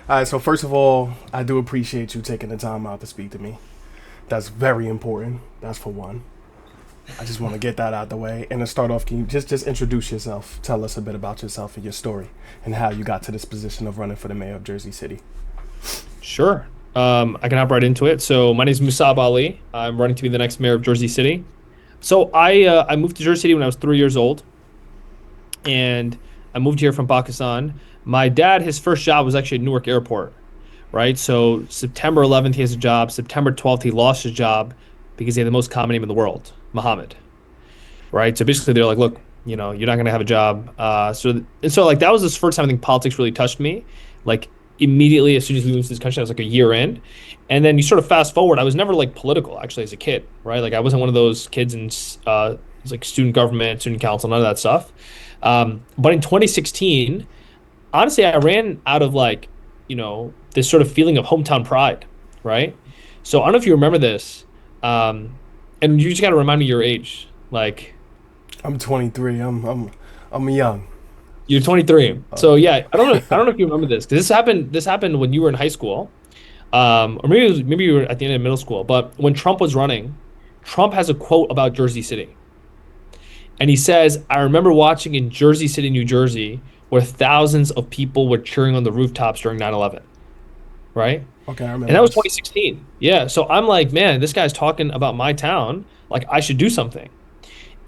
All right, so first of all, I do appreciate you taking the time out to speak to me. That's very important. That's for one. I just want to get that out the way. And to start off, can you just introduce yourself? Tell us a bit about yourself and your story and how you got to this position of running for the mayor of Jersey City. Sure. I can hop right into it. So my name is Mussab Ali. I'm running to be the next mayor of Jersey City. So I moved to Jersey City when I was 3 years old, and I moved here from Pakistan. My dad, his first job was actually at Newark Airport, right? So September 11th, he has a job. September 12th, he lost his job because he had the most common name in the world, Muhammad, right? So basically, they're like, look, you're not gonna have a job. So like that was the first time I think politics really touched me. Like immediately as soon as we moved to this country, I was like a year in, and then you sort of fast forward. I was never like political actually as a kid, right? Like I wasn't one of those kids in like student government, student council, none of that stuff. But in 2016, honestly, I ran out of like this sort of feeling of hometown pride, right? So I don't know if you remember this, and you just got to remind me your age, like. I'm 23. I'm young. You're 23. Uh, So yeah, I don't know. I don't know if you remember this because this happened when you were in high school, or maybe you were at the end of middle school. But when Trump was running, Trump has a quote about Jersey City, and he says, "I remember watching in Jersey City, New Jersey, where thousands of people were cheering on the rooftops during 9/11." Right? okay, I And remember that was this. 2016. Yeah. So I'm like, man, this guy's talking about my town. Like I should do something.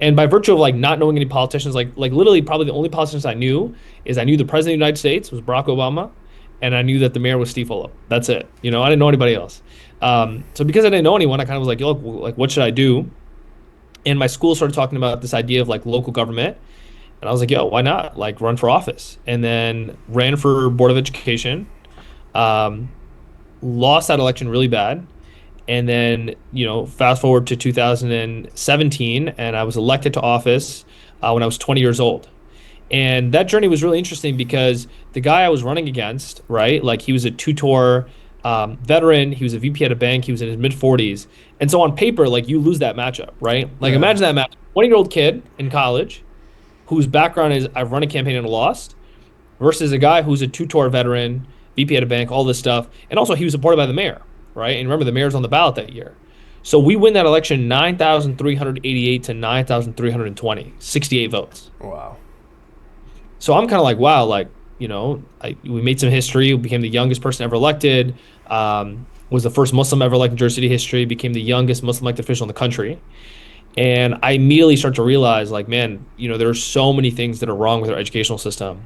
And by virtue of like not knowing any politicians, like literally probably the only politicians I knew is I knew the president of the United States was Barack Obama, and I knew that the mayor was Steve Fulop. That's it. I didn't know anybody else. So because I didn't know anyone, I kind of was like, look, like what should I do? And my school started talking about this idea of like local government, and I was like, yo, why not? Like run for office, and then ran for board of education. Um, Lost that election really bad. And then, fast forward to 2017, and I was elected to office when I was 20 years old. And that journey was really interesting because the guy I was running against, right? Like he was a two-tour veteran, he was a VP at a bank, he was in his mid 40s. And so on paper, like you lose that matchup, right? Like Yeah. imagine that match, 20-year-old kid in college whose background is I've run a campaign and lost versus a guy who's a two-tour veteran, VP at a bank, all this stuff. And also he was supported by the mayor, right? And remember the mayor's on the ballot that year. So we win that election 9,388 to 9,320, 68 votes. Wow. So I'm kind of like, wow, like, we made some history, we became the youngest person ever elected, was the first Muslim ever elected in Jersey City history, became the youngest Muslim elected official in the country. And I immediately start to realize, like, man, there are so many things that are wrong with our educational system.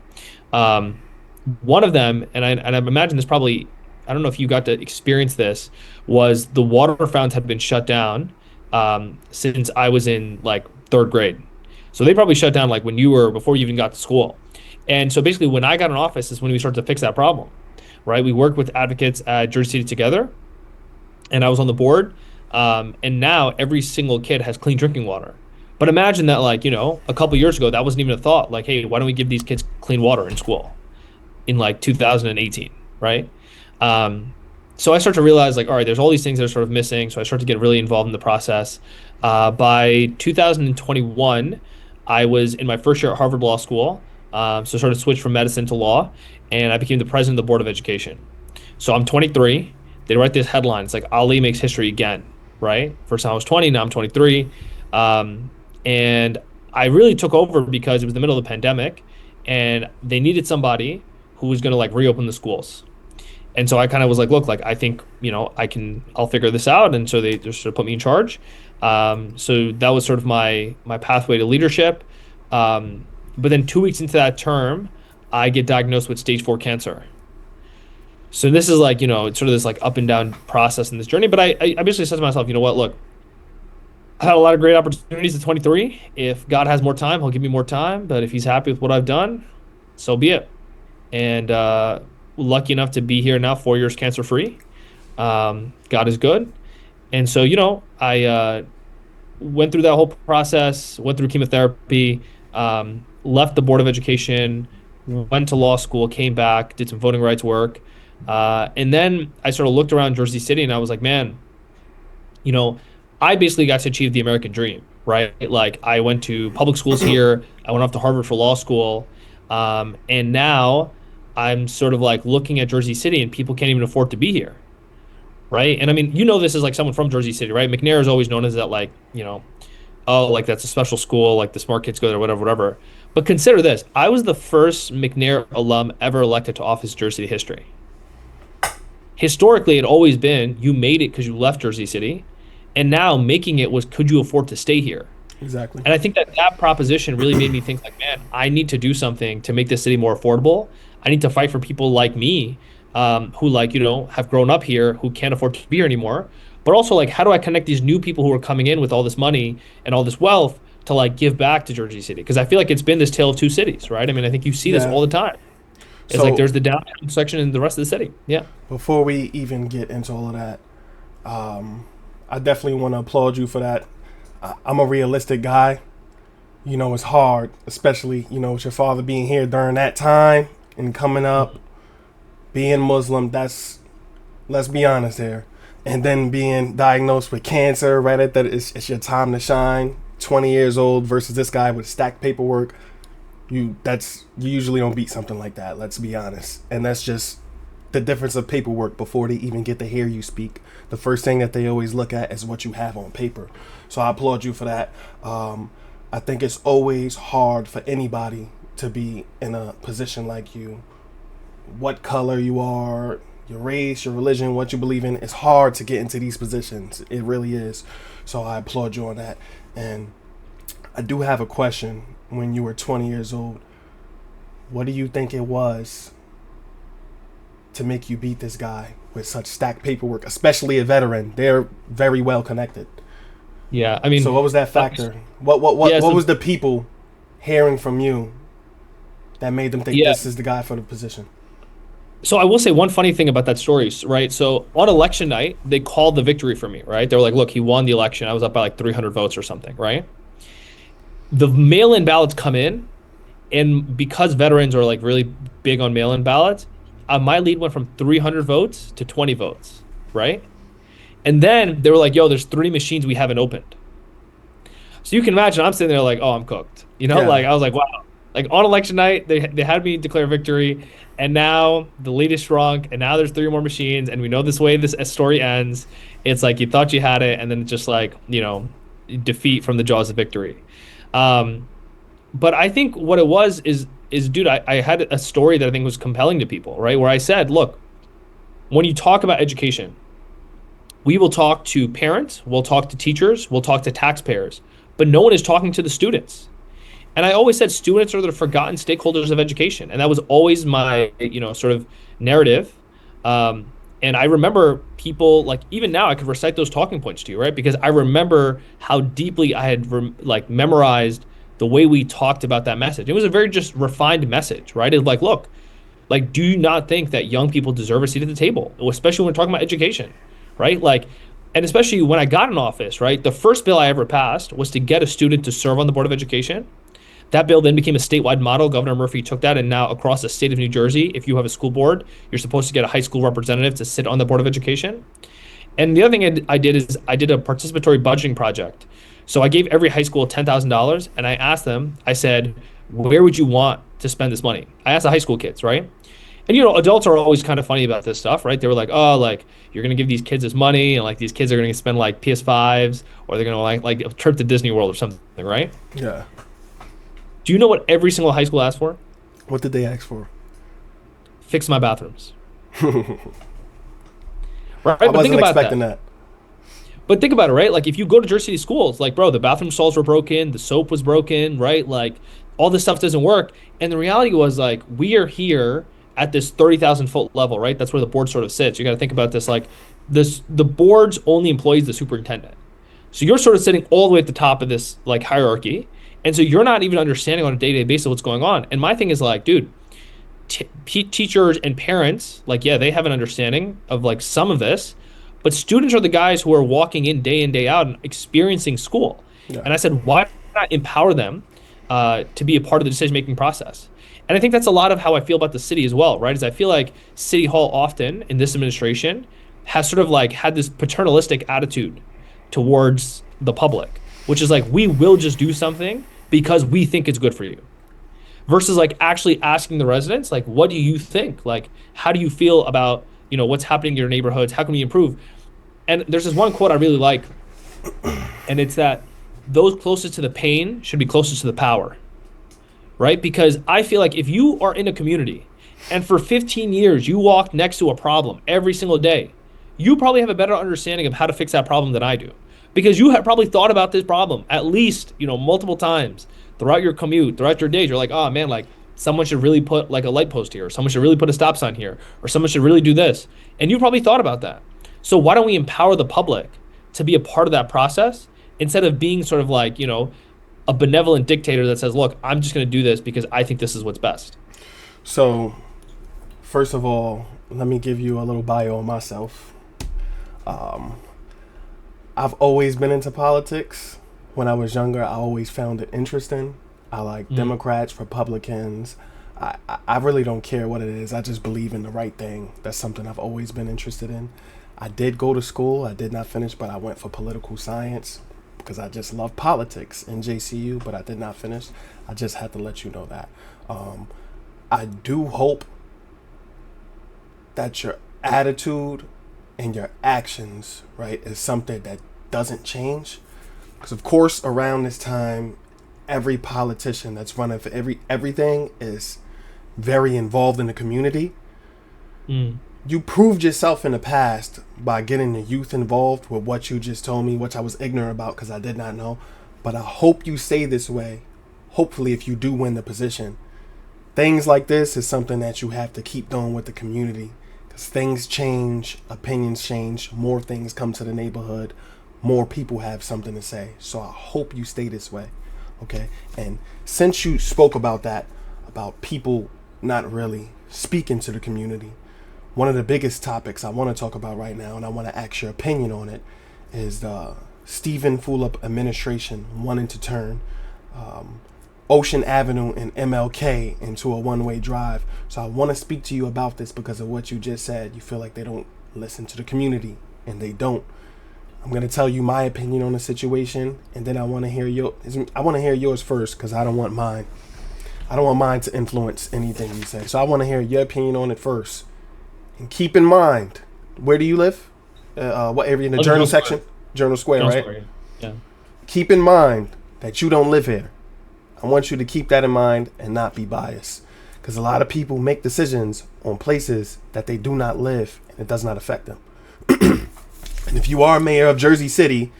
Um, One of them, and I imagine this probably, I don't know if you got to experience this, was the water fountains had been shut down since I was in like third grade. So they probably shut down like when you were before you even got to school. And so basically, when I got in office is when we started to fix that problem, right? We worked with advocates at Jersey City together, and I was on the board. And now every single kid has clean drinking water. But imagine that, like, a couple years ago, that wasn't even a thought. Like, hey, why don't we give these kids clean water in school in like 2018, right? Um, so I start to realize, like, all right, there's all these things that are sort of missing. So I start to get really involved in the process. By 2021, I was in my first year at Harvard Law School. So I sort of switched from medicine to law, and I became the president of the Board of Education. So I'm 23. They write this headline. It's like Ali makes history again, right? First time I was 20, now I'm 23. And I really took over because it was the middle of the pandemic, and they needed somebody who was going to like reopen the schools. And so I kind of was like, look, like I think, I'll figure this out. And so they just sort of put me in charge. So that was sort of my pathway to leadership. But then 2 weeks into that term, I get diagnosed with stage 4 cancer. So this is like, it's sort of this like up and down process in this journey. But I basically said to myself, you know what, look, I had a lot of great opportunities at 23. If God has more time, he'll give me more time. But if he's happy with what I've done, so be it. And lucky enough to be here now, 4 years cancer free. God is good. And so, I went through that whole process, went through chemotherapy, left the Board of Education, went to law school, came back, did some voting rights work. And then I sort of looked around Jersey City and I was like, man, you know, I basically got to achieve the American dream, right? Like I went to public schools here, I went off to Harvard for law school, and now I'm sort of like looking at Jersey City and people can't even afford to be here, right? And I mean, you know, this is like someone from Jersey City, right? McNair is always known as that, like, oh, like that's a special school, like the smart kids go there, whatever, whatever. But consider this: I was the first McNair alum ever elected to office in Jersey City history. Historically, it had always been you made it because you left Jersey City, and now making it was could you afford to stay here? Exactly. And I think that that proposition really made me think like, man, I need to do something to make this city more affordable. I need to fight for people like me, who like, have grown up here, who can't afford to be here anymore. But also like, how do I connect these new people who are coming in with all this money and all this wealth to like give back to Jersey City? Because I feel like it's been this tale of two cities, right? I mean, I think you see this Yeah. all the time. It's like So there's the downtown section and the rest of the city. Yeah. before we even get into all of that, I definitely want to applaud you for that. I'm a realistic guy. It's hard, especially, with your father being here during that time and coming up, being Muslim. Let's be honest here. And then being diagnosed with cancer right at that, it's your time to shine. 20 years old versus this guy with stacked paperwork. You usually don't beat something like that. Let's be honest. And that's just the difference of paperwork before they even get to hear you speak. The first thing that they always look at is what you have on paper. So I applaud you for that. I think it's always hard for anybody to be in a position like you. What color you are, your race, your religion, what you believe in, it's hard to get into these positions. It really is. So I applaud you on that. And I do have a question. When you were 20 years old, what do you think it was to make you beat this guy with such stacked paperwork, especially a veteran? They're very well connected. Yeah. I mean, So what was that factor? What so was the people hearing from you that made them think yeah. this is the guy for the position? So I will say one funny thing about that story, right? So on election night, they called the victory for me, right? They were like, look, he won the election. I was up by like 300 votes or something, right? The mail-in ballots come in, and because veterans are like really big on mail-in ballots, my lead went from 300 votes to 20 votes, right? And then they were like, yo, there's 3 machines we haven't opened. So you can imagine I'm sitting there like, oh, I'm cooked. Yeah, Like I was like, wow. Like on election night, they had me declare victory, and now the lead is shrunk, and now there's 3 more machines, and we know this way this story ends. It's like you thought you had it, and then it's just like, defeat from the jaws of victory. Um, but I think what it was is dude, I had a story that I think was compelling to people, right? Where I said, look, when you talk about education, we will talk to parents, we'll talk to teachers, we'll talk to taxpayers, but no one is talking to the students. And I always said students are the forgotten stakeholders of education, and that was always my sort of narrative. And I remember people like even now I could recite those talking points to you, right? Because I remember how deeply I had like memorized the way we talked about that message. It was a very just refined message, right? It's like, look, like, do you not think that young people deserve a seat at the table, especially when we're talking about education, right? Like, and especially when I got in office, right? The first bill I ever passed was to get a student to serve on the Board of Education. That bill then became a statewide model. Governor Murphy took that, and now across the state of New Jersey, if you have a school board, you're supposed to get a high school representative to sit on the Board of Education. And the other thing I did is I did a participatory budgeting project. So I gave every high school $10,000, and I asked them, I said, where would you want to spend this money? I asked the high school kids, right? And adults are always kind of funny about this stuff, right? They were like, "Oh, like you're gonna give these kids this money, and like these kids are gonna spend like PS5s, or they're gonna like a trip to Disney World or something, right?" yeah. Do you know what every single high school asked for? What did they ask for? Fix my bathrooms, I right? But think wasn't about that. expecting that. But think about it, right? Like if you go to Jersey City schools, like bro, the bathroom stalls were broken, the soap was broken, right? Like all this stuff doesn't work. And the reality was like we are here at this 30,000 foot level, right? That's where the board sort of sits. You got to think about this like the board's only employees the superintendent. So you're sort of sitting all the way at the top of this like hierarchy. And so you're not even understanding on a day-to-day basis what's going on. And my thing is like, dude, teachers and parents, like, yeah, they have an understanding of like some of this, but students are the guys who are walking in day out and experiencing school. Yeah. And I said, why not empower them to be a part of the decision-making process? And I think that's a lot of how I feel about the city as well, right? Is I feel like City Hall often in this administration has sort of like had this paternalistic attitude towards the public, which is like, we will just do something because we think it's good for you. versus like actually asking the residents, like, what do you think? Like, how do you feel about, what's happening in your neighborhoods? How can we improve? And there's this one quote I really like, and it's that those closest to the pain should be closest to the power, right? Because I feel like if you are in a community and for 15 years you walk next to a problem every single day, you probably have a better understanding of how to fix that problem than I do. Because you have probably thought about this problem at least, multiple times throughout your commute, throughout your days. You're like, oh man, like someone should really put like a light post here, or someone should really put a stop sign here, or someone should really do this. And you probably thought about that. So why don't we empower the public to be a part of that process instead of being sort of like, a benevolent dictator that says, look, I'm just going to do this because I think this is what's best. So, first of all, let me give you a little bio on myself. I've always been into politics. When I was younger, I always found it interesting. I like Democrats, Republicans. I really don't care what it is. I just believe in the right thing. That's something I've always been interested in. I did go to school. I did not finish, but I went for political science because I just love politics in JCU, but I did not finish. I just had to let you know that. I do hope that your attitude and your actions, right, is something that doesn't change. Because of course, around this time, every politician that's running for everything is very involved in the community. You proved yourself in the past by getting the youth involved with what you just told me, which I was ignorant about because I did not know. But I hope you stay this way. Hopefully, if you do win the position, things like this is something that you have to keep doing with the community, because things change, opinions change, more things come to the neighborhood, more people have something to say. So I hope you stay this way. Okay. And since you spoke about that, about people not really speaking to the community, one of the biggest topics I want to talk about right now, and I want to ask your opinion on it, is the Stephen Fulop administration wanting to turn Ocean Avenue and MLK into a one-way drive. So I want to speak to you about this because of what you just said. You feel like they don't listen to the community, and they don't. I'm going to tell you my opinion on the situation, and then I want to hear yours first, because I don't want mine to influence anything you say. So I want to hear your opinion on it first. And keep in mind, where do you live? What area? In the Journal section? Journal Square, right? Square, yeah. Keep in mind that you don't live here. I want you to keep that in mind and not be biased. Because a lot of people make decisions on places that they do not live, and it does not affect them. And if you are mayor of Jersey City,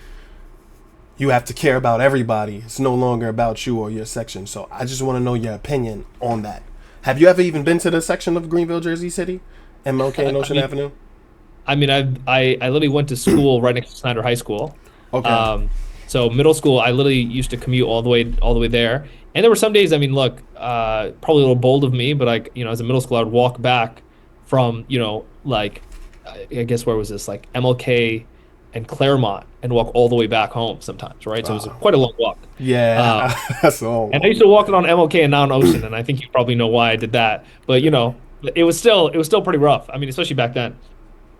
you have to care about everybody. It's no longer about you or your section. So I just want to know your opinion on that. Have you ever even been to the section of Greenville, Jersey City? MLK and Ocean Avenue? I mean, I literally went to school right next to Snyder High School. Okay. So middle school, I literally used to commute all the way there. And there were some days, I mean, look, probably a little bold of me, but as a middle school, I would walk back from, like, I guess where was this? Like MLK and Claremont, and walk all the way back home sometimes, right? So it was quite a long walk. Yeah, that's all. And I used to walk it on MLK and now on Ocean, and I think you probably know why I did that. But it was still pretty rough. I mean, especially back then.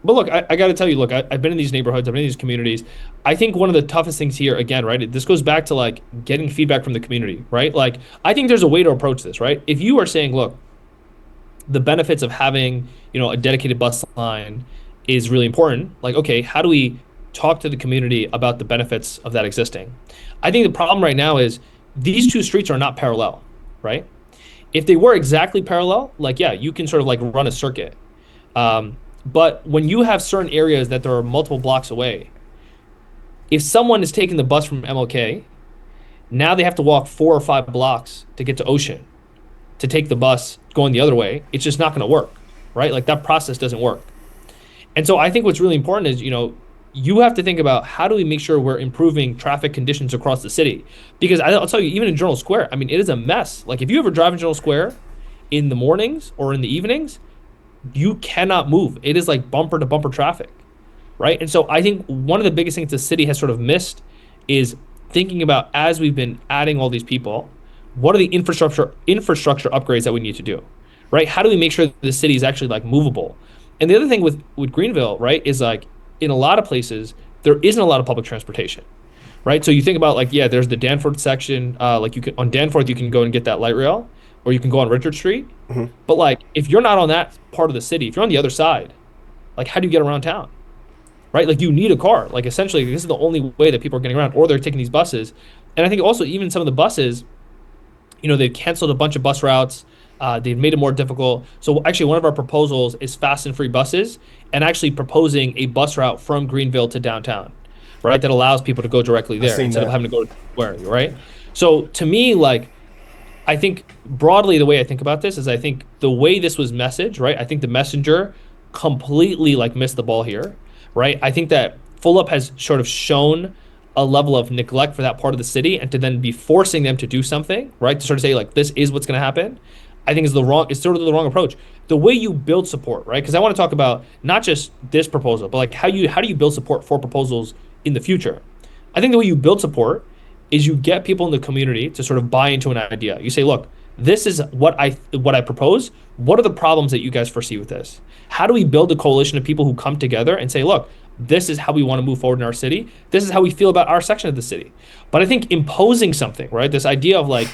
But look, I got to tell you, look, I've been in these neighborhoods, I've been in these communities. I think one of the toughest things here, again, right, this goes back to like getting feedback from the community, right? Like, I think there's a way to approach this, right? If you are saying, look, the benefits of having, a dedicated bus line is really important. Like, okay, how do we talk to the community about the benefits of that existing? I think the problem right now is these two streets are not parallel, right? If they were exactly parallel, like, yeah, you can sort of like run a circuit. But when you have certain areas that there are multiple blocks away, if someone is taking the bus from MLK, now they have to walk 4 or 5 blocks to get to Ocean to take the bus going the other way. It's just not going to work, right? Like, that process doesn't work. And so I think what's really important is, you have to think about how do we make sure we're improving traffic conditions across the city? Because I'll tell you, even in Journal Square, I mean, it is a mess. Like, if you ever drive in Journal Square in the mornings or in the evenings, you cannot move. It is like bumper to bumper traffic, right? And so I think one of the biggest things the city has sort of missed is thinking about, as we've been adding all these people, what are the infrastructure upgrades that we need to do, right? How do we make sure that the city is actually like movable? And the other thing with Greenville, right, is like in a lot of places, there isn't a lot of public transportation, right? So you think about like, yeah, there's the Danforth section, like on Danforth, you can go and get that light rail, or you can go on Richard Street. Hmm. But like, if you're not on that part of the city, if you're on the other side, like, how do you get around town? Right? Like, you need a car. Like, essentially, this is the only way that people are getting around, or they're taking these buses. And I think also even some of the buses, they've canceled a bunch of bus routes. They've made it more difficult. So actually, one of our proposals is fast and free buses, and actually proposing a bus route from Greenville to downtown, right? That allows people to go directly I there seen instead of that. having to go to where, right? So to me, like, I think broadly the way I think about this is I think the way this was messaged, right? I think the messenger completely like missed the ball here, right? I think that Full Up has sort of shown a level of neglect for that part of the city, and to then be forcing them to do something, right? To sort of say like this is what's going to happen. I think is the wrong. It's sort of the wrong approach. The way you build support, right? Because I want to talk about not just this proposal, but like how do you build support for proposals in the future? I think the way you build support is you get people in the community to sort of buy into an idea. You say, look, this is what I propose. What are the problems that you guys foresee with this? How do we build a coalition of people who come together and say, look, this is how we want to move forward in our city. This is how we feel about our section of the city. But I think imposing something, right? This idea of like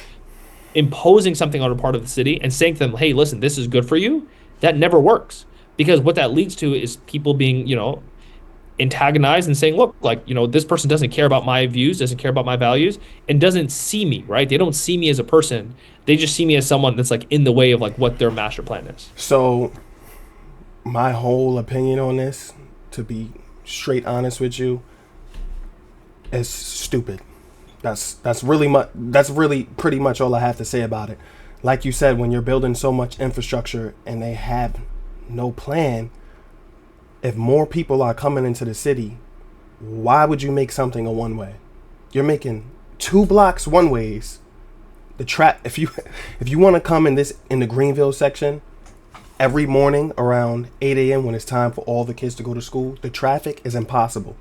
imposing something on a part of the city and saying to them, hey, listen, this is good for you, that never works. Because what that leads to is people being, antagonized and saying, look, like, this person doesn't care about my views, doesn't care about my values, and doesn't see me, right? They don't see me as a person. They just see me as someone that's like in the way of like what their master plan is. So my whole opinion on this, to be straight honest with you, is stupid. That's really pretty much all I have to say about it. Like you said, when you're building so much infrastructure and they have no plan, if more people are coming into the city, why would you make something a one way? You're making 2 blocks one ways. If you want to come in the Greenville section every morning around 8 a.m. when it's time for all the kids to go to school, the traffic is impossible,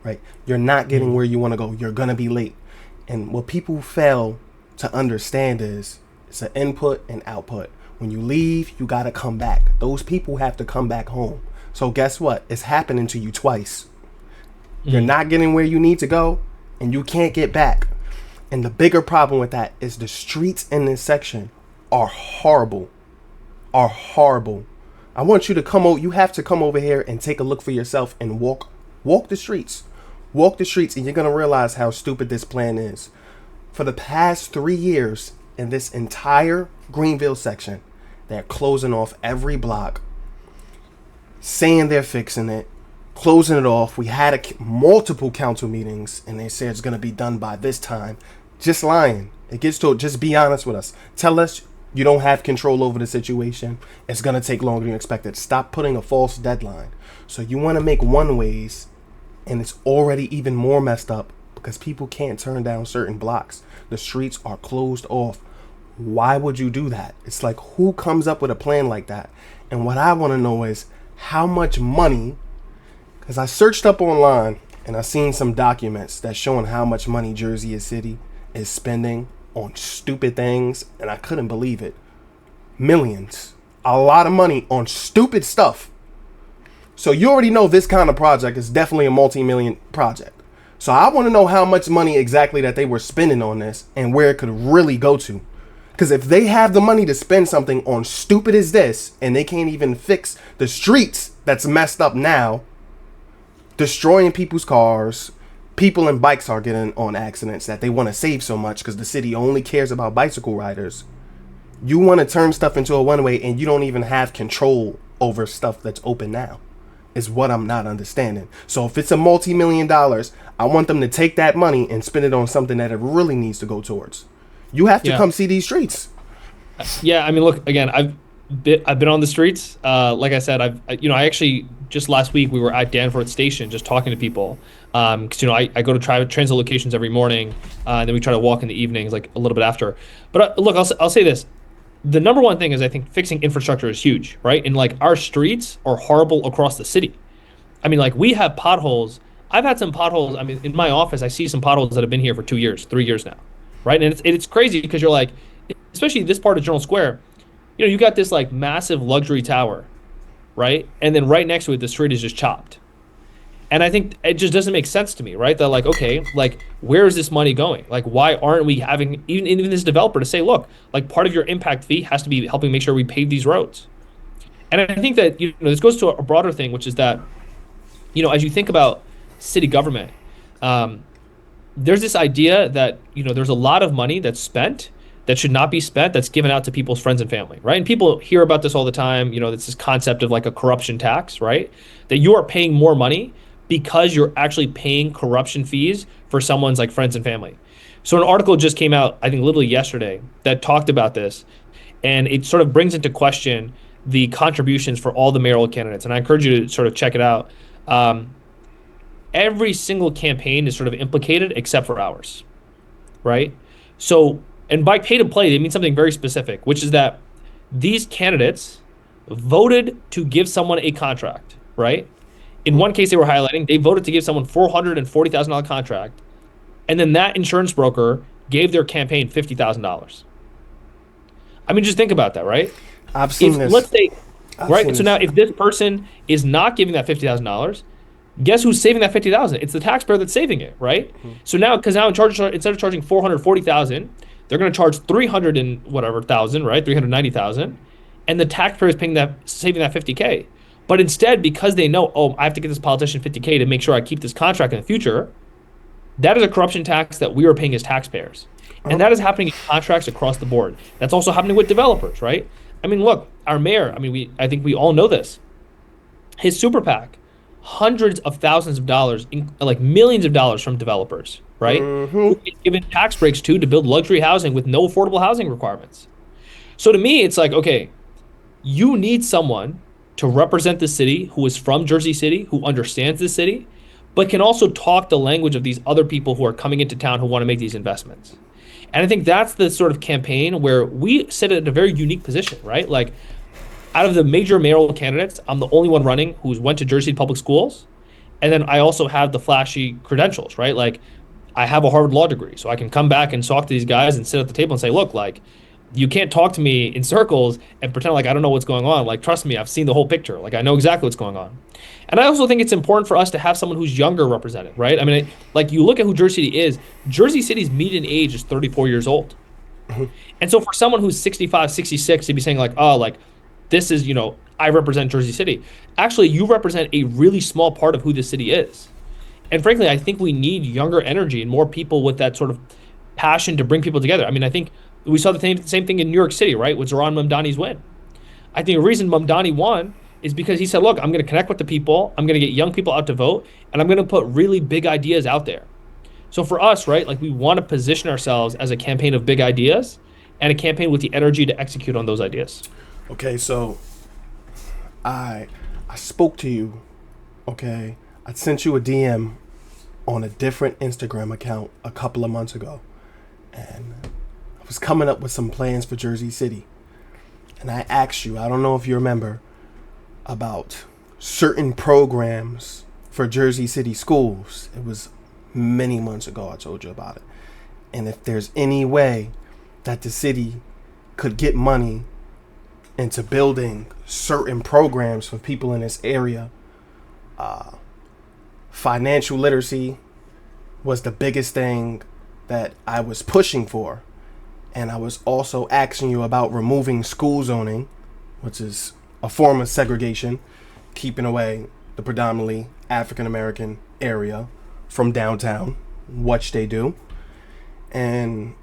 right? You're not getting where you want to go. You're gonna be late. And what people fail to understand is it's an input and output. When you leave, you got to come back. Those people have to come back home. So guess what? It's happening to you twice. You're not getting where you need to go, and you can't get back. And the bigger problem with that is the streets in this section are horrible. Are horrible. I want you to you have to come over here and take a look for yourself and walk the streets. Walk the streets, and you're going to realize how stupid this plan is. For the past 3 years, in this entire Greenville section, they're closing off every block, saying they're fixing it, closing it off. We had multiple council meetings, and they said it's going to be done by this time. Just lying. It gets to it. Just be honest with us. Tell us you don't have control over the situation. It's going to take longer than you expected. Stop putting a false deadline. So you want to make one ways, and it's already even more messed up because people can't turn down certain blocks. The streets are closed off. Why would you do that? It's like, who comes up with a plan like that? And what I want to know is how much money, because I searched up online and I seen some documents that showing how much money Jersey City is spending on stupid things, and I couldn't believe it. Millions. A lot of money on stupid stuff. So you already know this kind of project is definitely a multi-million project. So I want to know how much money exactly that they were spending on this and where it could really go to. Because if they have the money to spend something on stupid as this, and they can't even fix the streets that's messed up now, destroying people's cars, people and bikes are getting on accidents that they want to save so much because the city only cares about bicycle riders. You want to turn stuff into a one-way, and you don't even have control over stuff that's open now. Is what I'm not understanding. So if it's a multi-million dollars, I want them to take that money and spend it on something that it really needs to go towards. You have to come see these streets. Yeah, I mean, look, again, I've been on the streets. Like I said, I actually just last week we were at Danforth Station just talking to people. Because I go to transit locations every morning, and then we try to walk in the evenings, like a little bit after. But look, I'll say this: the number one thing is I think fixing infrastructure is huge, right? And like our streets are horrible across the city. I mean, like we have potholes. I've had some potholes. I mean, in my office, I see some potholes that have been here for 2 years, 3 years now, right? And it's crazy because you're like, especially this part of Journal Square, you got this like massive luxury tower, right? And then right next to it, the street is just chopped. And I think it just doesn't make sense to me, right? That like, okay, like where is this money going? Like, why aren't we having even this developer to say, look, like part of your impact fee has to be helping make sure we pave these roads. And I think that, this goes to a broader thing, which is that, as you think about city government, um, there's this idea that, there's a lot of money that's spent that should not be spent, that's given out to people's friends and family, right? And people hear about this all the time. It's this concept of like a corruption tax, right? That you are paying more money because you're actually paying corruption fees for someone's like friends and family. So an article just came out, I think literally yesterday, that talked about this, and it sort of brings into question the contributions for all the mayoral candidates. And I encourage you to sort of check it out. Every single campaign is sort of implicated except for ours, right? So, and by pay to play, they mean something very specific, which is that these candidates voted to give someone a contract, right? In one case, they were highlighting, they voted to give someone $440,000 contract, and then that insurance broker gave their campaign $50,000. I mean, just think about that, right? I've seen this. Let's say, I've right? seen So now, if this person is not giving that $50,000, guess who's saving that $50,000? It's the taxpayer that's saving it, right? Mm-hmm. So now, because now instead of charging $440,000, they're going to charge 300 and whatever thousand, right? 390,000, and the taxpayer is saving that 50K. But instead, because they know, oh, I have to get this politician 50K to make sure I keep this contract in the future, that is a corruption tax that we are paying as taxpayers. And that is happening in contracts across the board. That's also happening with developers, right? I mean, look, our mayor, I think we all know this. His super PAC, hundreds of thousands of dollars, like millions of dollars from developers, right? Mm-hmm. Who he's given tax breaks to build luxury housing with no affordable housing requirements. So to me, it's like, okay, you need someone to represent the city who is from Jersey City, who understands the city, but can also talk the language of these other people who are coming into town who want to make these investments. And I think that's the sort of campaign where we sit at a very unique position, right? Like, out of the major mayoral candidates, I'm the only one running who's went to Jersey public schools. And then I also have the flashy credentials, right? Like, I have a Harvard law degree, so I can come back and talk to these guys and sit at the table and say, look, like, you can't talk to me in circles and pretend like I don't know what's going on. Like, trust me, I've seen the whole picture. Like, I know exactly what's going on. And I also think it's important for us to have someone who's younger represented, right? I mean, like, you look at who Jersey City is. Jersey City's median age is 34 years old. Mm-hmm. And so for someone who's 65, 66 to be saying like, oh, like, this is, I represent Jersey City. Actually, you represent a really small part of who the city is. And frankly, I think we need younger energy and more people with that sort of passion to bring people together. I mean, I think we saw the same thing in New York City, right? With Zohran Mamdani's win. I think the reason Mamdani won is because he said, look, I'm going to connect with the people. I'm going to get young people out to vote. And I'm going to put really big ideas out there. So for us, right, like, we want to position ourselves as a campaign of big ideas and a campaign with the energy to execute on those ideas. Okay, so I spoke to you, okay? I sent you a DM on a different Instagram account a couple of months ago. And I was coming up with some plans for Jersey City. And I asked you, I don't know if you remember, about certain programs for Jersey City schools. It was many months ago I told you about it. And if there's any way that the city could get money into building certain programs for people in this area, financial literacy was the biggest thing that I was pushing for. And I was also asking you about removing school zoning, which is a form of segregation, keeping away the predominantly African American area from downtown, which they do. And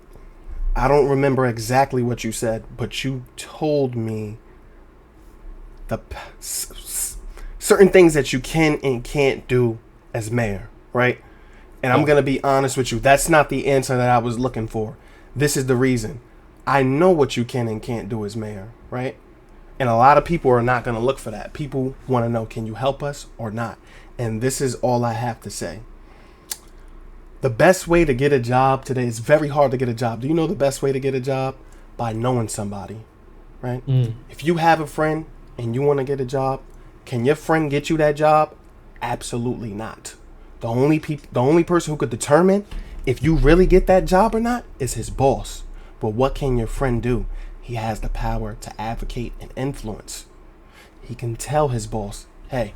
I don't remember exactly what you said, but you told me the certain things that you can and can't do as mayor, right? And I'm going to be honest with you. That's not the answer that I was looking for. This is the reason. I know what you can and can't do as mayor, right? And a lot of people are not going to look for that. People want to know, can you help us or not? And this is all I have to say. The best way to get a job today is very hard to get a job. Do you know the best way to get a job? By knowing somebody, right? If you have a friend and you want to get a job, can your friend get you that job? Absolutely not. The only person who could determine if you really get that job or not is his boss. But what can your friend do? He has the power to advocate and influence. He can tell his boss, hey,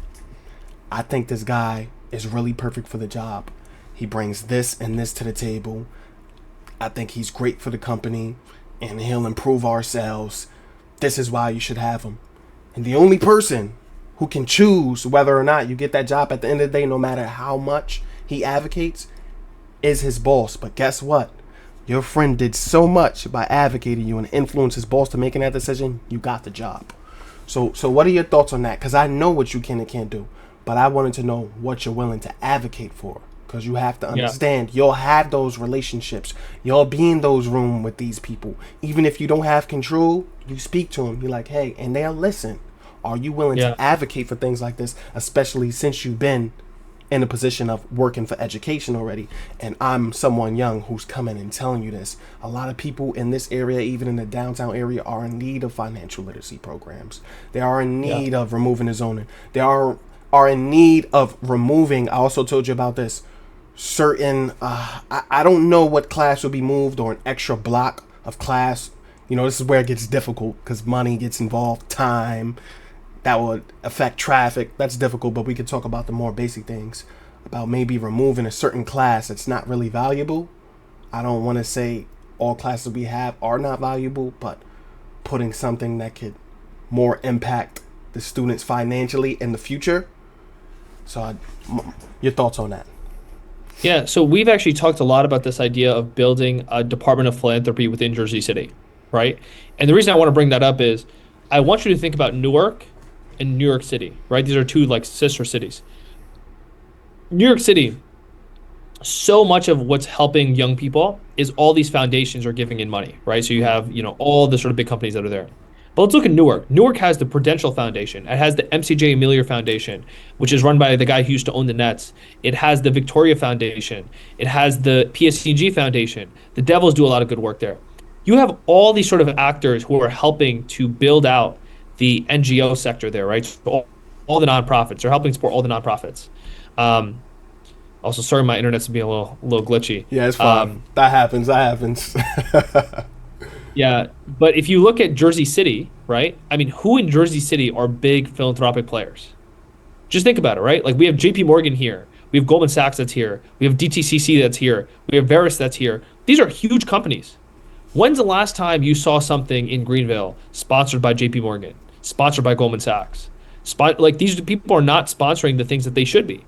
I think this guy is really perfect for the job. He brings this and this to the table. I think he's great for the company and he'll improve our sales. This is why you should have him. And the only person who can choose whether or not you get that job at the end of the day, no matter how much he advocates, is his boss. But guess what? Your friend did so much by advocating you and influenced his boss to making that decision, you got the job. So what are your thoughts on that? Because I know what you can and can't do, but I wanted to know what you're willing to advocate for. Because you have to understand, you'll have those relationships. You'll be in those rooms with these people. Even if you don't have control, you speak to them. You're like, hey, and they'll listen. Are you willing to advocate for things like this, especially since you've been in a position of working for education already? And I'm someone young who's coming and telling you this. A lot of people in this area, even in the downtown area, are in need of financial literacy programs. They are in need of removing the zoning. They are in need of removing, I also told you about this, certain, I don't know what class will be moved or an extra block of class. You know, this is where it gets difficult because money gets involved, time. That would affect traffic. That's difficult, but we could talk about the more basic things about maybe removing a certain class that's not really valuable. I don't want to say all classes we have are not valuable, but putting something that could more impact the students financially in the future. So your thoughts on that? Yeah, so we've actually talked a lot about this idea of building a Department of Philanthropy within Jersey City, right? And the reason I want to bring that up is I want you to think about Newark and New York City, right? These are two like sister cities. New York City, so much of what's helping young people is all these foundations are giving in money, right? So you have, all the sort of big companies that are there. But let's look at Newark. Newark has the Prudential Foundation. It has the MCJ Amelia Foundation, which is run by the guy who used to own the Nets. It has the Victoria Foundation. It has the PSG Foundation. The Devils do a lot of good work there. You have all these sort of actors who are helping to build out the NGO sector there, right? So all the nonprofits. They're helping support all the nonprofits. Also, sorry, my internet's being a little glitchy. Yeah, it's fine. That happens. Yeah, but if you look at Jersey City, right? I mean, who in Jersey City are big philanthropic players? Just think about it, right? Like we have JP Morgan here. We have Goldman Sachs that's here. We have DTCC that's here. We have Veris that's here. These are huge companies. When's the last time you saw something in Greenville sponsored by JP Morgan, sponsored by Goldman Sachs? Like these people are not sponsoring the things that they should be.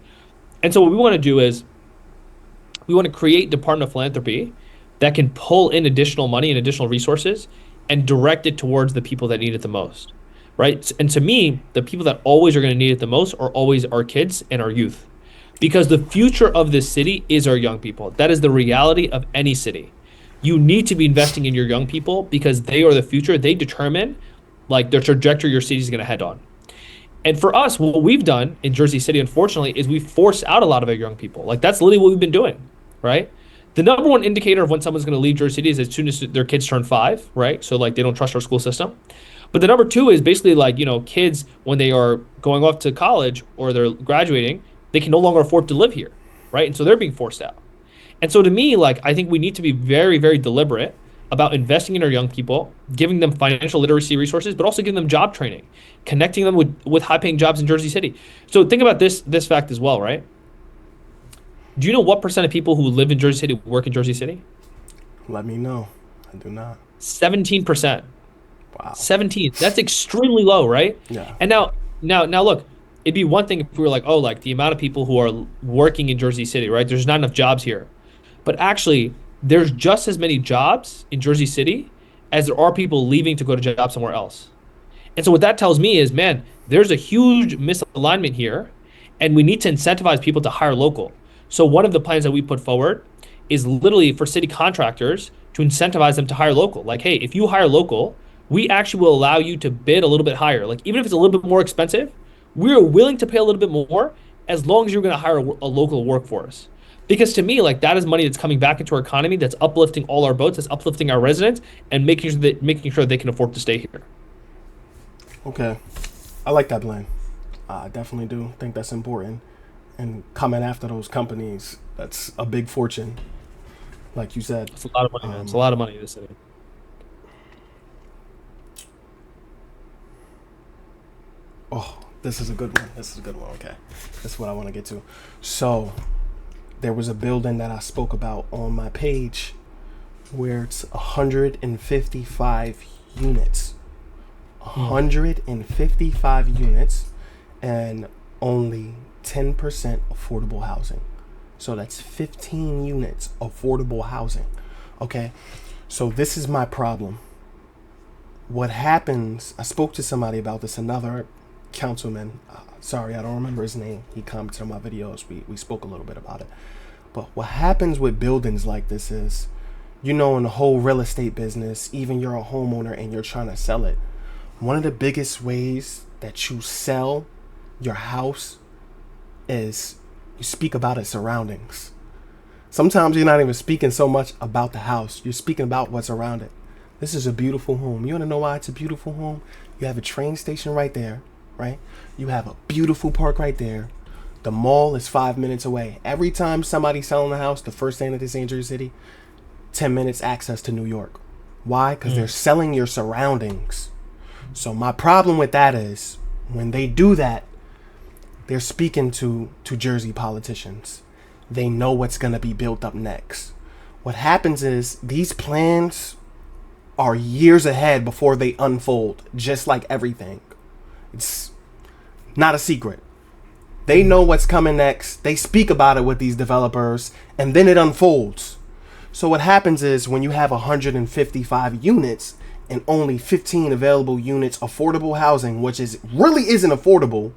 And so what we want to do is we want to create Department of Philanthropy that can pull in additional money and additional resources and direct it towards the people that need it the most, right? And to me, the people that always are going to need it the most are always our kids and our youth, because the future of this city is our young people. That is the reality of any city. You need to be investing in your young people because they are the future. They determine like the trajectory your city is going to head on. And for us, what we've done in Jersey City, unfortunately, is we force out a lot of our young people. Like that's literally what we've been doing, right? The number one indicator of when someone's going to leave Jersey City is as soon as their kids turn 5, right? So like they don't trust our school system. But the number 2 is basically like, kids when they are going off to college or they're graduating, they can no longer afford to live here, right? And so they're being forced out. And so to me, like I think we need to be very, very deliberate about investing in our young people, giving them financial literacy resources, but also giving them job training, connecting them with high-paying jobs in Jersey City. So think about this fact as well, right? Do you know what % of people who live in Jersey City work in Jersey City? Let me know. I do not. 17%. Wow. 17. That's extremely low, right? Yeah. And now look, it'd be one thing if we were like, oh, like the amount of people who are working in Jersey City, right? There's not enough jobs here. But actually, there's just as many jobs in Jersey City as there are people leaving to go to jobs somewhere else. And so what that tells me is, man, there's a huge misalignment here, and we need to incentivize people to hire local. So one of the plans that we put forward is literally for city contractors to incentivize them to hire local. Like, hey, if you hire local, we actually will allow you to bid a little bit higher. Like, even if it's a little bit more expensive, we're willing to pay a little bit more as long as you're going to hire a local workforce. Because to me, like that is money that's coming back into our economy, that's uplifting all our boats, that's uplifting our residents, and making sure they can afford to stay here. Okay, I like that plan. I definitely do think that's important. And coming after those companies, that's a big fortune, like you said. It's a lot of money, man. It's a lot of money in this city. Oh, This is a good one. This is a good one. Okay. That's what I want to get to. So, there was a building that I spoke about on my page where it's 155 units. 155 units and only 10% affordable housing. So that's 15 units affordable housing. Okay. So this is my problem. What happens, I spoke to somebody about this, another councilman. Sorry, I don't remember his name. He commented on my videos. We spoke a little bit about it. But what happens with buildings like this is, in the whole real estate business, even you're a homeowner and you're trying to sell it, one of the biggest ways that you sell your house is you speak about its surroundings. Sometimes you're not even speaking so much about the house. You're speaking about what's around it. This is a beautiful home. You want to know why it's a beautiful home? You have a train station right there, right? You have a beautiful park right there. The mall is 5 minutes away. Every time somebody's selling a house, the first thing that they say in Jersey City, 10 minutes access to New York. Why? Because they're selling your surroundings. So my problem with that is when they do that, they're speaking to Jersey politicians. They know what's going to be built up next. What happens is these plans are years ahead before they unfold, just like everything. It's not a secret. They know what's coming next. They speak about it with these developers, and then it unfolds. So what happens is when you have 155 units and only 15 available units affordable housing, which really isn't affordable,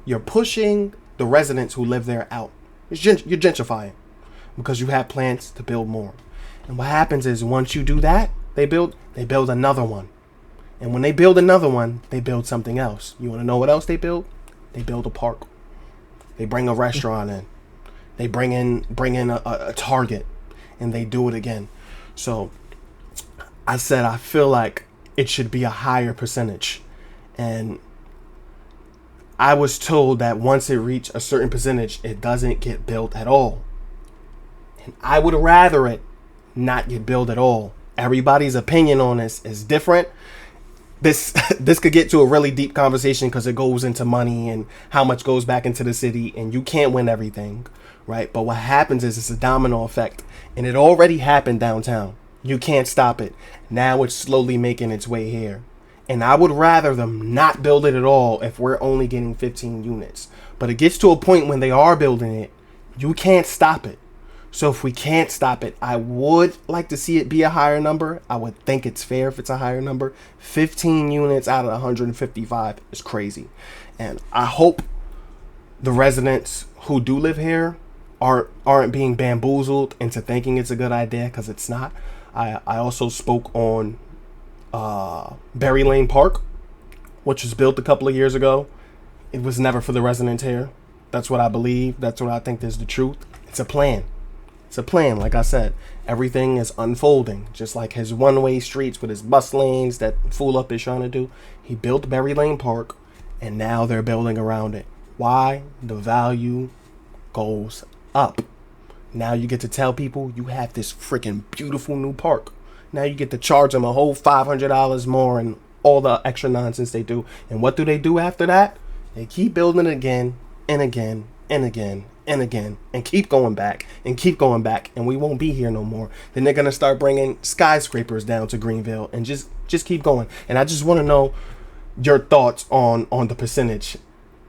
you're pushing the residents who live there out. You're gentrifying because you have plans to build more. And what happens is once you do that, they build another one. And when they build another one, they build something else. You want to know what else they build? They build a park. They bring a restaurant in. They bring in a Target, and they do it again. So I said I feel like it should be a higher percentage. And I was told that once it reaches a certain percentage, it doesn't get built at all. And I would rather it not get built at all. Everybody's opinion on this is different. This could get to a really deep conversation because it goes into money and how much goes back into the city, and you can't win everything, right? But what happens is it's a domino effect, and it already happened downtown. You can't stop it. Now it's slowly making its way here. And I would rather them not build it at all if we're only getting 15 units. But it gets to a point when they are building it, you can't stop it. So if we can't stop it, I would like to see it be a higher number. I would think it's fair if it's a higher number. 15 units out of 155 is crazy. And I hope the residents who do live here aren't being bamboozled into thinking it's a good idea, because it's not. I also spoke on Berry Lane Park, which was built a couple of years ago. It was never for the residents here. That's what I believe. That's what I think is the truth. It's a plan. It's a plan. Like I said, everything is unfolding. Just like his one-way streets with his bus lanes that Fool Up is trying to do. He built Berry Lane Park, and now they're building around it. Why? The value goes up. Now you get to tell people you have this freaking beautiful new park. Now you get to charge them a whole $500 more and all the extra nonsense they do. And what do they do after that? They keep building it again and again and again and again and keep going back and keep going back, and we won't be here no more. Then they're going to start bringing skyscrapers down to Greenville and just keep going. And I just want to know your thoughts on the percentage.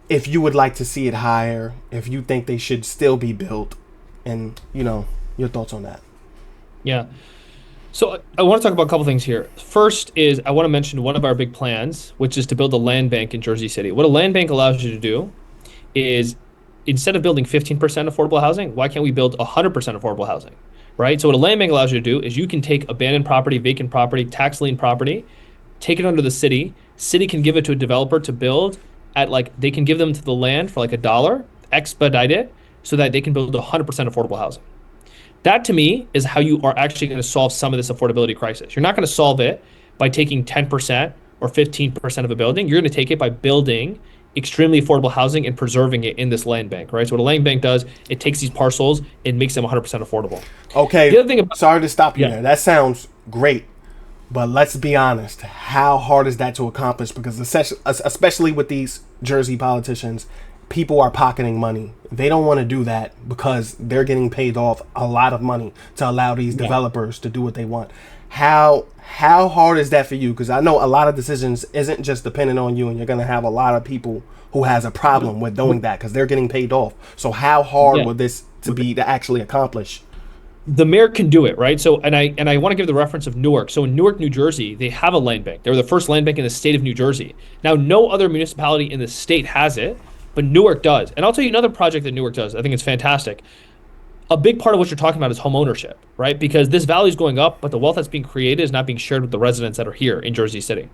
If you would like to see it higher, if you think they should still be built, and your thoughts on that. Yeah. So I want to talk about a couple things here. First is I want to mention one of our big plans, which is to build a land bank in Jersey City. What a land bank allows you to do is, instead of building 15% affordable housing, why can't we build 100% affordable housing, right? So what a land bank allows you to do is you can take abandoned property, vacant property, tax lien property, take it under the city. City can give it to a developer to build at, they can give them to the land for $1, expedite it so that they can build 100% affordable housing. That, to me, is how you are actually going to solve some of this affordability crisis. You're not going to solve it by taking 10% or 15% of a building. You're going to take it by building extremely affordable housing and preserving it in this land bank, right? So what a land bank does, it takes these parcels and makes them 100% affordable. Okay. The other thing about, sorry to stop you there. That sounds great. But let's be honest, how hard is that to accomplish? Because especially with these Jersey politicians, people are pocketing money. They don't want to do that because they're getting paid off a lot of money to allow these Yeah. developers to do what they want. How hard is that for you? Because I know a lot of decisions isn't just dependent on you, and you're gonna have a lot of people who has a problem with doing that because they're getting paid off. So how hard Yeah. would this to be to actually accomplish? The mayor can do it, right? So, and I want to give the reference of Newark. So in Newark, New Jersey, they have a land bank. They were the first land bank in the state of New Jersey. Now, no other municipality in the state has it, but Newark does. And I'll tell you another project that Newark does. I think it's fantastic. A big part of what you're talking about is home ownership, right? Because this valley is going up, but the wealth that's being created is not being shared with the residents that are here in Jersey City.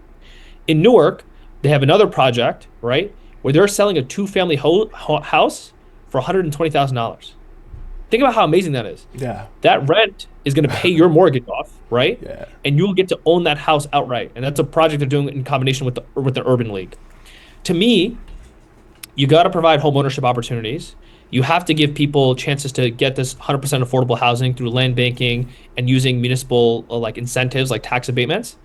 In Newark, they have another project, right, where they're selling a two-family house for $120,000. Think about how amazing that is. Yeah, That rent is going to pay your mortgage off, right? yeah. And you'll get to own that house outright. And that's a project they're doing in combination with the Urban League. To me, you got to provide home ownership opportunities. You have to give people chances to get this 100% affordable housing through land banking and using municipal like incentives like tax abatements.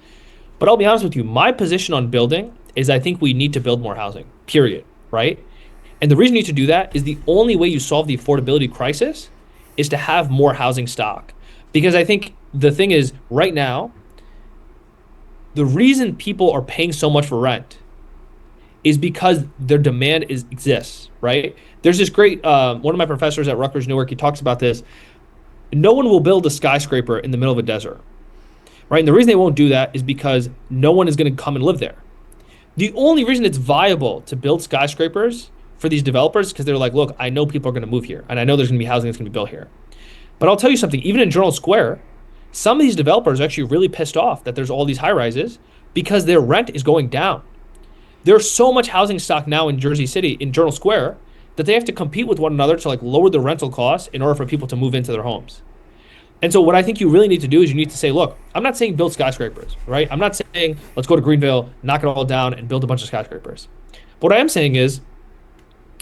But I'll be honest with you, my position on building is I think we need to build more housing, period, right? And the reason you need to do that is the only way you solve the affordability crisis is to have more housing stock. Because I think the thing is, right now, the reason people are paying so much for rent is because their demand exists, right? There's this great, one of my professors at Rutgers Newark, he talks about this. No one will build a skyscraper in the middle of a desert, right? And the reason they won't do that is because no one is going to come and live there. The only reason it's viable to build skyscrapers for these developers is because they're like, look, I know people are going to move here, and I know there's going to be housing that's going to be built here. But I'll tell you something, even in Journal Square, some of these developers are actually really pissed off that there's all these high rises because their rent is going down. There's so much housing stock now in Jersey City, in Journal Square, that they have to compete with one another to like lower the rental costs in order for people to move into their homes. And so what I think you really need to do is you need to say, look, I'm not saying build skyscrapers, right? I'm not saying let's go to Greenville, knock it all down, and build a bunch of skyscrapers. But what I am saying is,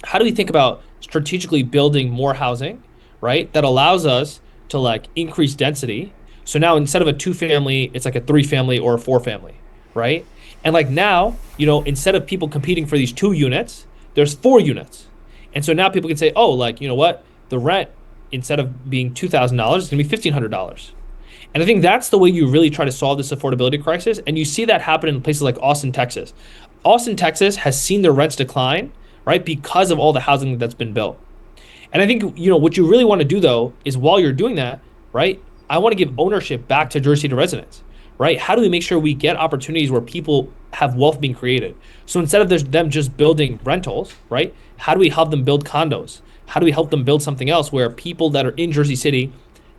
how do we think about strategically building more housing, right? That allows us to like increase density. So now instead of a two family, it's like a three family or a four family, right? And like now, instead of people competing for these 2 units, there's 4 units. And so now people can say, oh, like, you know what? The rent, instead of being $2,000, is going to be $1,500. And I think that's the way you really try to solve this affordability crisis. And you see that happen in places like Austin, Texas. Austin, Texas has seen their rents decline, right? Because of all the housing that's been built. And I think, what you really want to do though, is while you're doing that, right? I want to give ownership back to Jersey City residents, right? How do we make sure we get opportunities where people have wealth being created? So instead of them just building rentals, right? How do we help them build condos? How do we help them build something else where people that are in Jersey City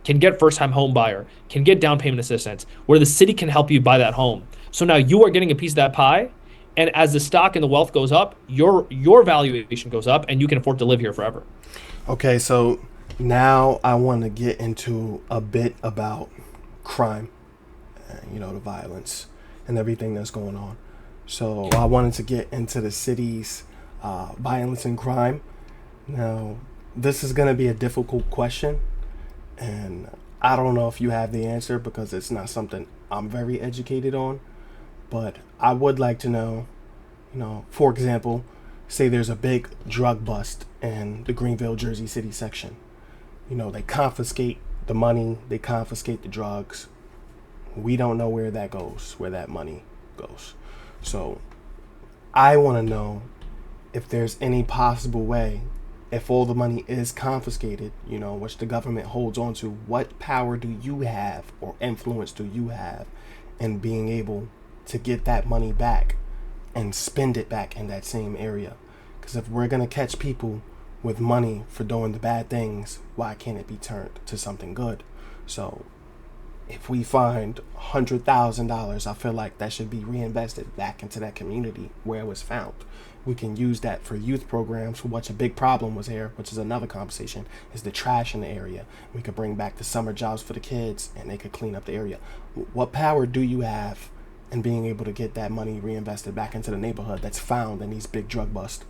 can get first-time home buyer, can get down payment assistance, where the city can help you buy that home? So now you are getting a piece of that pie, and as the stock and the wealth goes up, your valuation goes up, and you can afford to live here forever. Okay, so now I want to get into a bit about crime, the violence and everything that's going on. So I wanted to get into the city's violence and crime. Now, this is going to be a difficult question, and I don't know if you have the answer because it's not something I'm very educated on, but I would like to know, for example, say there's a big drug bust in the Greenville, Jersey City section. They confiscate the money, they confiscate the drugs. We don't know where that money goes. So I want to know if there's any possible way, if all the money is confiscated, which the government holds on to, what power do you have or influence do you have in being able to get that money back and spend it back in that same area? Because if we're going to catch people with money for doing the bad things, why can't it be turned to something good? So if we find $100,000, I feel like that should be reinvested back into that community where it was found. We can use that for youth programs, for which a big problem was here, which is another conversation, is the trash in the area. We could bring back the summer jobs for the kids and they could clean up the area. What power do you have in being able to get that money reinvested back into the neighborhood that's found in these big drug busts?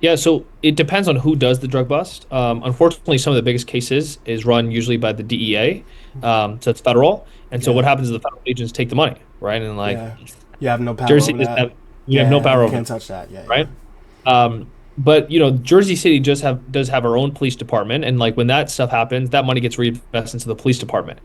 Yeah, so it depends on who does the drug bust. Unfortunately, some of the biggest cases is run usually by the DEA, so it's federal. And so Yeah, what happens is the federal agents take the money, right? And like yeah. You have no power Jersey over doesn't that. have, you have no Yeah, power you over can't that, touch that. Yeah, yeah. right? But Jersey City does have our own police department, and like when that stuff happens, that money gets reinvested into the police department.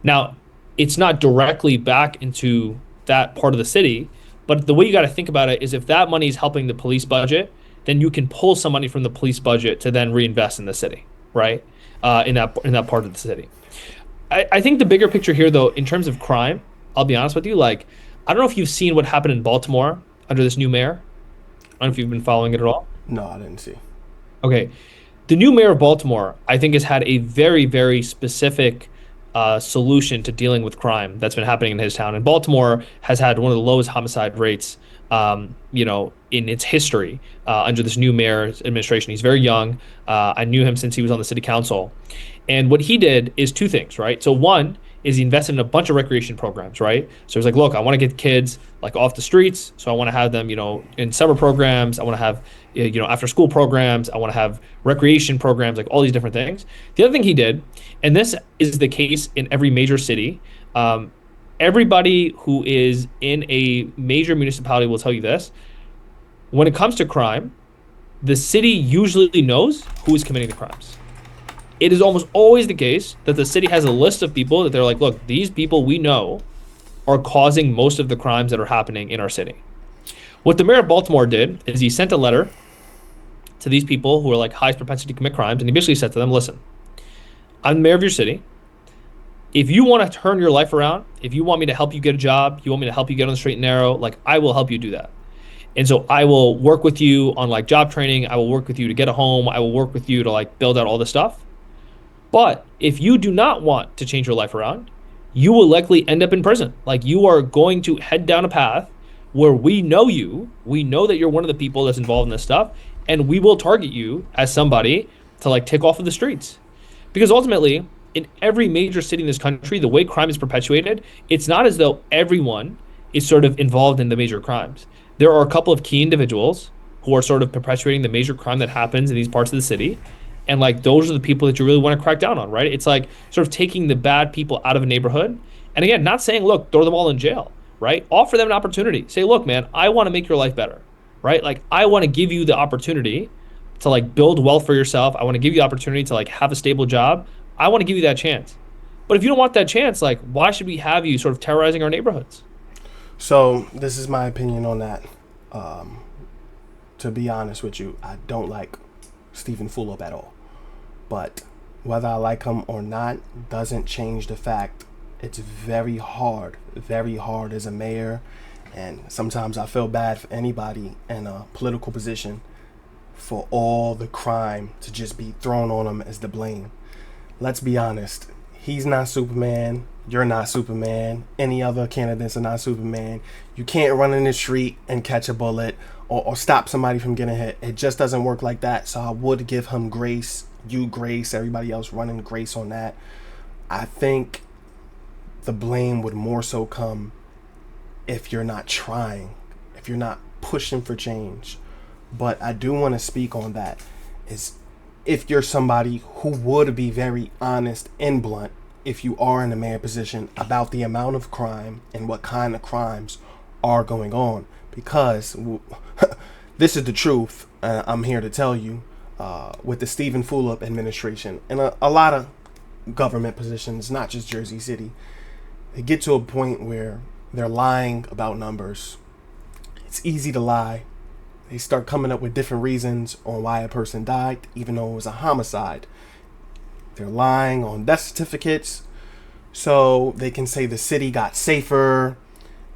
Now, it's not directly back into that part of the city, but the way you got to think about it is if that money is helping the police budget, then you can pull some money from the police budget to then reinvest in the city, right? In that part of the city. I think the bigger picture here, though, in terms of crime, I'll be honest with you, like I don't know if you've seen what happened in Baltimore under this new mayor. I don't know if you've been following it at all. No, I didn't see. Okay. The new mayor of Baltimore, I think, has had a very, very specific solution to dealing with crime that's been happening in his town. And Baltimore has had one of the lowest homicide rates, in its history under this new mayor's administration. He's very young. I knew him since he was on the city council. And what he did is two things, right? So one is he invested in a bunch of recreation programs, right? So he's like, look, I want to get kids like off the streets. So I want to have them, in summer programs. I want to have, after school programs. I want to have recreation programs, like all these different things. The other thing he did, and this is the case in every major city, everybody who is in a major municipality will tell you this. When it comes to crime, the city usually knows who is committing the crimes. It is almost always the case that the city has a list of people that they're like, look, these people we know are causing most of the crimes that are happening in our city. What the mayor of Baltimore did is he sent a letter to these people who are like highest propensity to commit crimes, and he basically said to them, listen, I'm the mayor of your city. If you want to turn your life around, if you want me to help you get a job, you want me to help you get on the straight and narrow, like I will help you do that. And so I will work with you on like job training. I will work with you to get a home. I will work with you to like build out all this stuff. But if you do not want to change your life around, you will likely end up in prison. Like you are going to head down a path where we know you, we know that you're one of the people that's involved in this stuff, and we will target you as somebody to like take off of the streets. Because ultimately, in every major city in this country, the way crime is perpetuated, it's not as though everyone is sort of involved in the major crimes. There are a couple of key individuals who are sort of perpetuating the major crime that happens in these parts of the city. And like those are the people that you really want to crack down on, right? It's like sort of taking the bad people out of a neighborhood. And again, not saying, look, throw them all in jail, right? Offer them an opportunity. Say, look, man, I want to make your life better, right? Like I want to give you the opportunity to like build wealth for yourself. I want to give you the opportunity to like have a stable job. I want to give you that chance. But if you don't want that chance, like why should we have you sort of terrorizing our neighborhoods? So this is my opinion on that. To be honest with you, I don't like Stephen Fulop at all. But whether I like him or not doesn't change the fact it's very hard as a mayor. And sometimes I feel bad for anybody in a political position for all the crime to just be thrown on him as the blame. Let's be honest. He's not Superman. You're not Superman. Any other candidates are not Superman. You can't run in the street and catch a bullet or stop somebody from getting hit. It just doesn't work like that. So I would give him grace, you grace, everybody else running grace on that. I think the blame would more so come if you're not trying, if you're not pushing for change. But I do want to speak on that. Is if you're somebody who would be very honest and blunt, if you are in a mayor position, about the amount of crime and what kind of crimes are going on. Because this is the truth, I'm here to tell you, with the Stephen Fulop administration and a lot of government positions, not just Jersey City, they get to a point where they're lying about numbers. It's easy to lie. They start coming up with different reasons on why a person died, even though it was a homicide. They're lying on death certificates so they can say the city got safer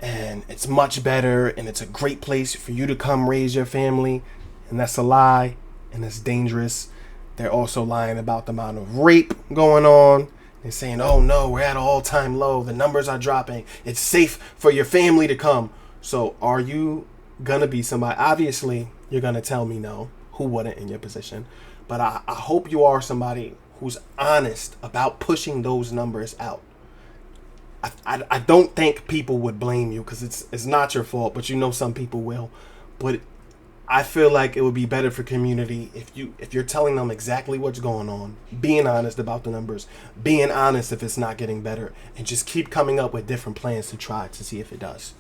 and it's much better and it's a great place for you to come raise your family. And that's a lie, and it's dangerous. They're also lying about the amount of rape going on. They're saying, oh no, we're at an all-time low. The numbers are dropping. It's safe for your family to come. So are you gonna be somebody? Obviously, you're gonna tell me no. Who wouldn't in your position? But I hope you are somebody who's honest about pushing those numbers out. I don't think people would blame you because it's not your fault, but you know some people will. But I feel like it would be better for community if you're telling them exactly what's going on, being honest about the numbers, being honest if it's not getting better, and just keep coming up with different plans to try to see if it does.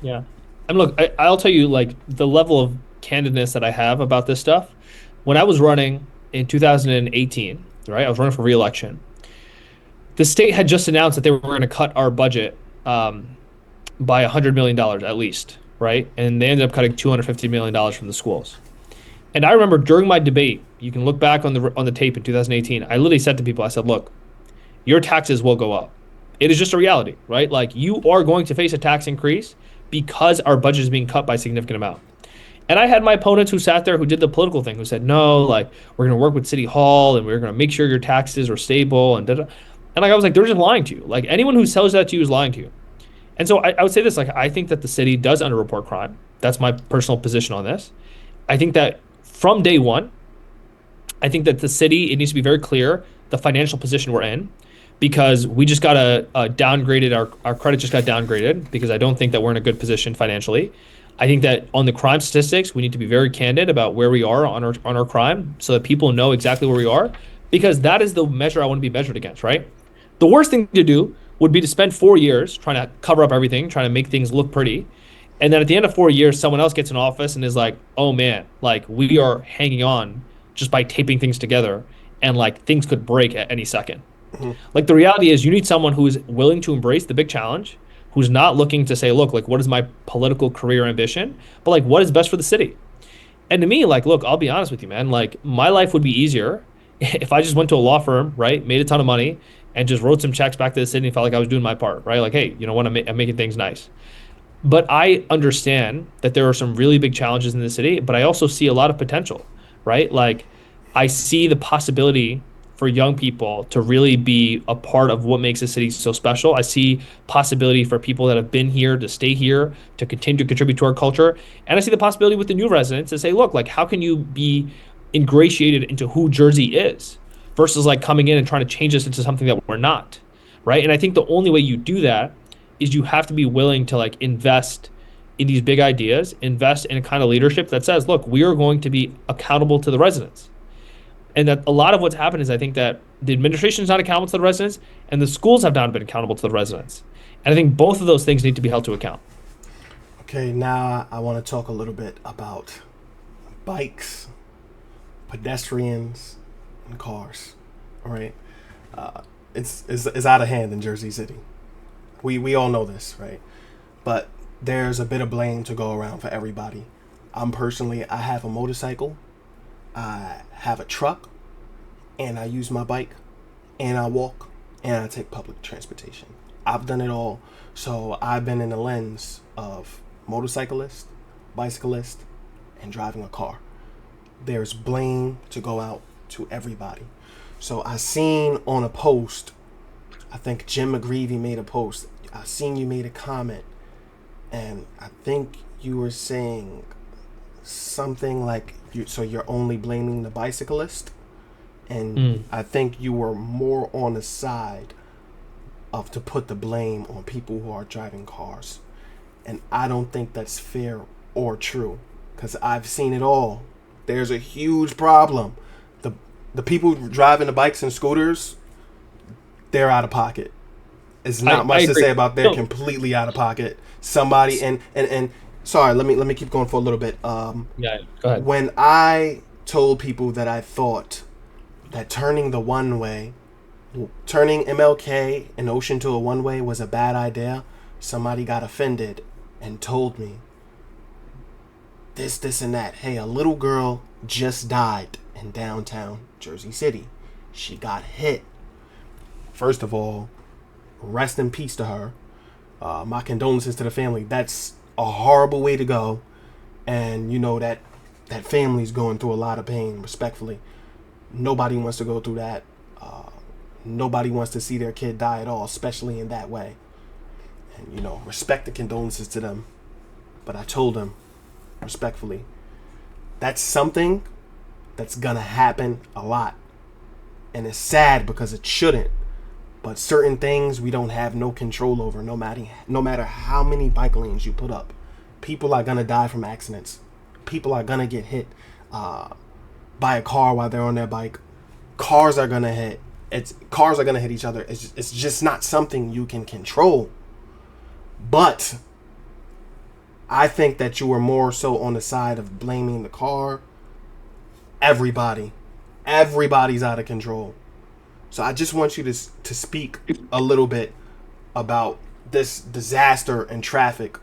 Yeah. And look, I'll tell you like the level of candidness that I have about this stuff. When I was running in 2018, right? I was running for re-election. The state had just announced that they were going to cut our budget by $100 million at least, right? And they ended up cutting $250 million from the schools. And I remember during my debate, you can look back on the tape in 2018. I literally said to people, I said, "Look, your taxes will go up. It is just a reality, right? Like you are going to face a tax increase because our budget is being cut by a significant amount." And I had my opponents who sat there who did the political thing, who said, "No, like we're going to work with City Hall and we're going to make sure your taxes are stable and da-da." And like I was like, they're just lying to you. Like anyone who sells that to you is lying to you. And so I would say this, like I think that the city does underreport crime. That's my personal position on this. I think that from day one, I think that the city, it needs to be very clear the financial position we're in because we just got downgraded. Our credit just got downgraded because I don't think that we're in a good position financially. I think that on the crime statistics, we need to be very candid about where we are on our crime so that people know exactly where we are because that is the measure I want to be measured against, right? The worst thing to do would be to spend 4 years trying to cover up everything, trying to make things look pretty. And then at the end of 4 years, someone else gets in office and is like, "Oh man, like we are hanging on just by taping things together and like things could break at any second." Mm-hmm. Like the reality is you need someone who's willing to embrace the big challenge, who's not looking to say, "Look, like what is my political career ambition?" but like what is best for the city. And to me, like, look, I'll be honest with you, man. Like my life would be easier if I just went to a law firm, right, made a ton of money and just wrote some checks back to the city and felt like I was doing my part, right? Like, hey, you know what, I'm making things nice. But I understand that there are some really big challenges in the city, but I also see a lot of potential, right? Like I see the possibility for young people to really be a part of what makes the city so special. I see possibility for people that have been here to stay here, to continue to contribute to our culture. And I see the possibility with the new residents to say, look, like how can you be ingratiated into who Jersey is versus like coming in and trying to change us into something that we're not, right? And I think the only way you do that is you have to be willing to like invest in these big ideas, invest in a kind of leadership that says, look, we are going to be accountable to the residents. And that a lot of what's happened is I think that the administration is not accountable to the residents and the schools have not been accountable to the residents. And I think both of those things need to be held to account. Okay, now I want to talk a little bit about bikes, pedestrians, and cars. All right, it's out of hand in Jersey City. We all know this, right? But there's a bit of blame to go around for everybody. I have a motorcycle, I have a truck, and I use my bike, and I walk, and I take public transportation. I've done it all. So I've been in the lens of motorcyclist, bicyclist, and driving a car. There's blame to go out to everybody. So I seen on a post, I think Jim McGreevy made a post. I seen you made a comment, and I think you were saying something like, you're only blaming the bicyclist, and I think you were more on the side of to put the blame on people who are driving cars, and I don't think that's fair or true, because I've seen it all. There's a huge problem. The people driving the bikes and scooters, they're out of pocket. It's not much to say about they're completely out of pocket. Somebody and sorry, let me keep going for a little bit. Yeah, go ahead. When I told people that I thought that turning MLK and Ocean to a one-way was a bad idea, somebody got offended and told me this and that. Hey, a little girl just died in downtown Jersey City. She got hit. First of all, rest in peace to her. My condolences to the family. That's a horrible way to go. And you know that family's going through a lot of pain, respectfully. Nobody wants to go through that. Nobody wants to see their kid die at all, especially in that way. And, you know, respect the condolences to them. But I told them, respectfully, that's something that's gonna happen a lot. And it's sad because it shouldn't. But certain things we don't have no control over, no matter how many bike lanes you put up. People are gonna die from accidents. people are gonna get hit by a car while they're on their bike. Cars are gonna hit. Cars are gonna hit each other. It's just not something you can control. But I think that you were more so on the side of blaming the car. Everybody's out of control. So I just want you to speak a little bit about this disaster in traffic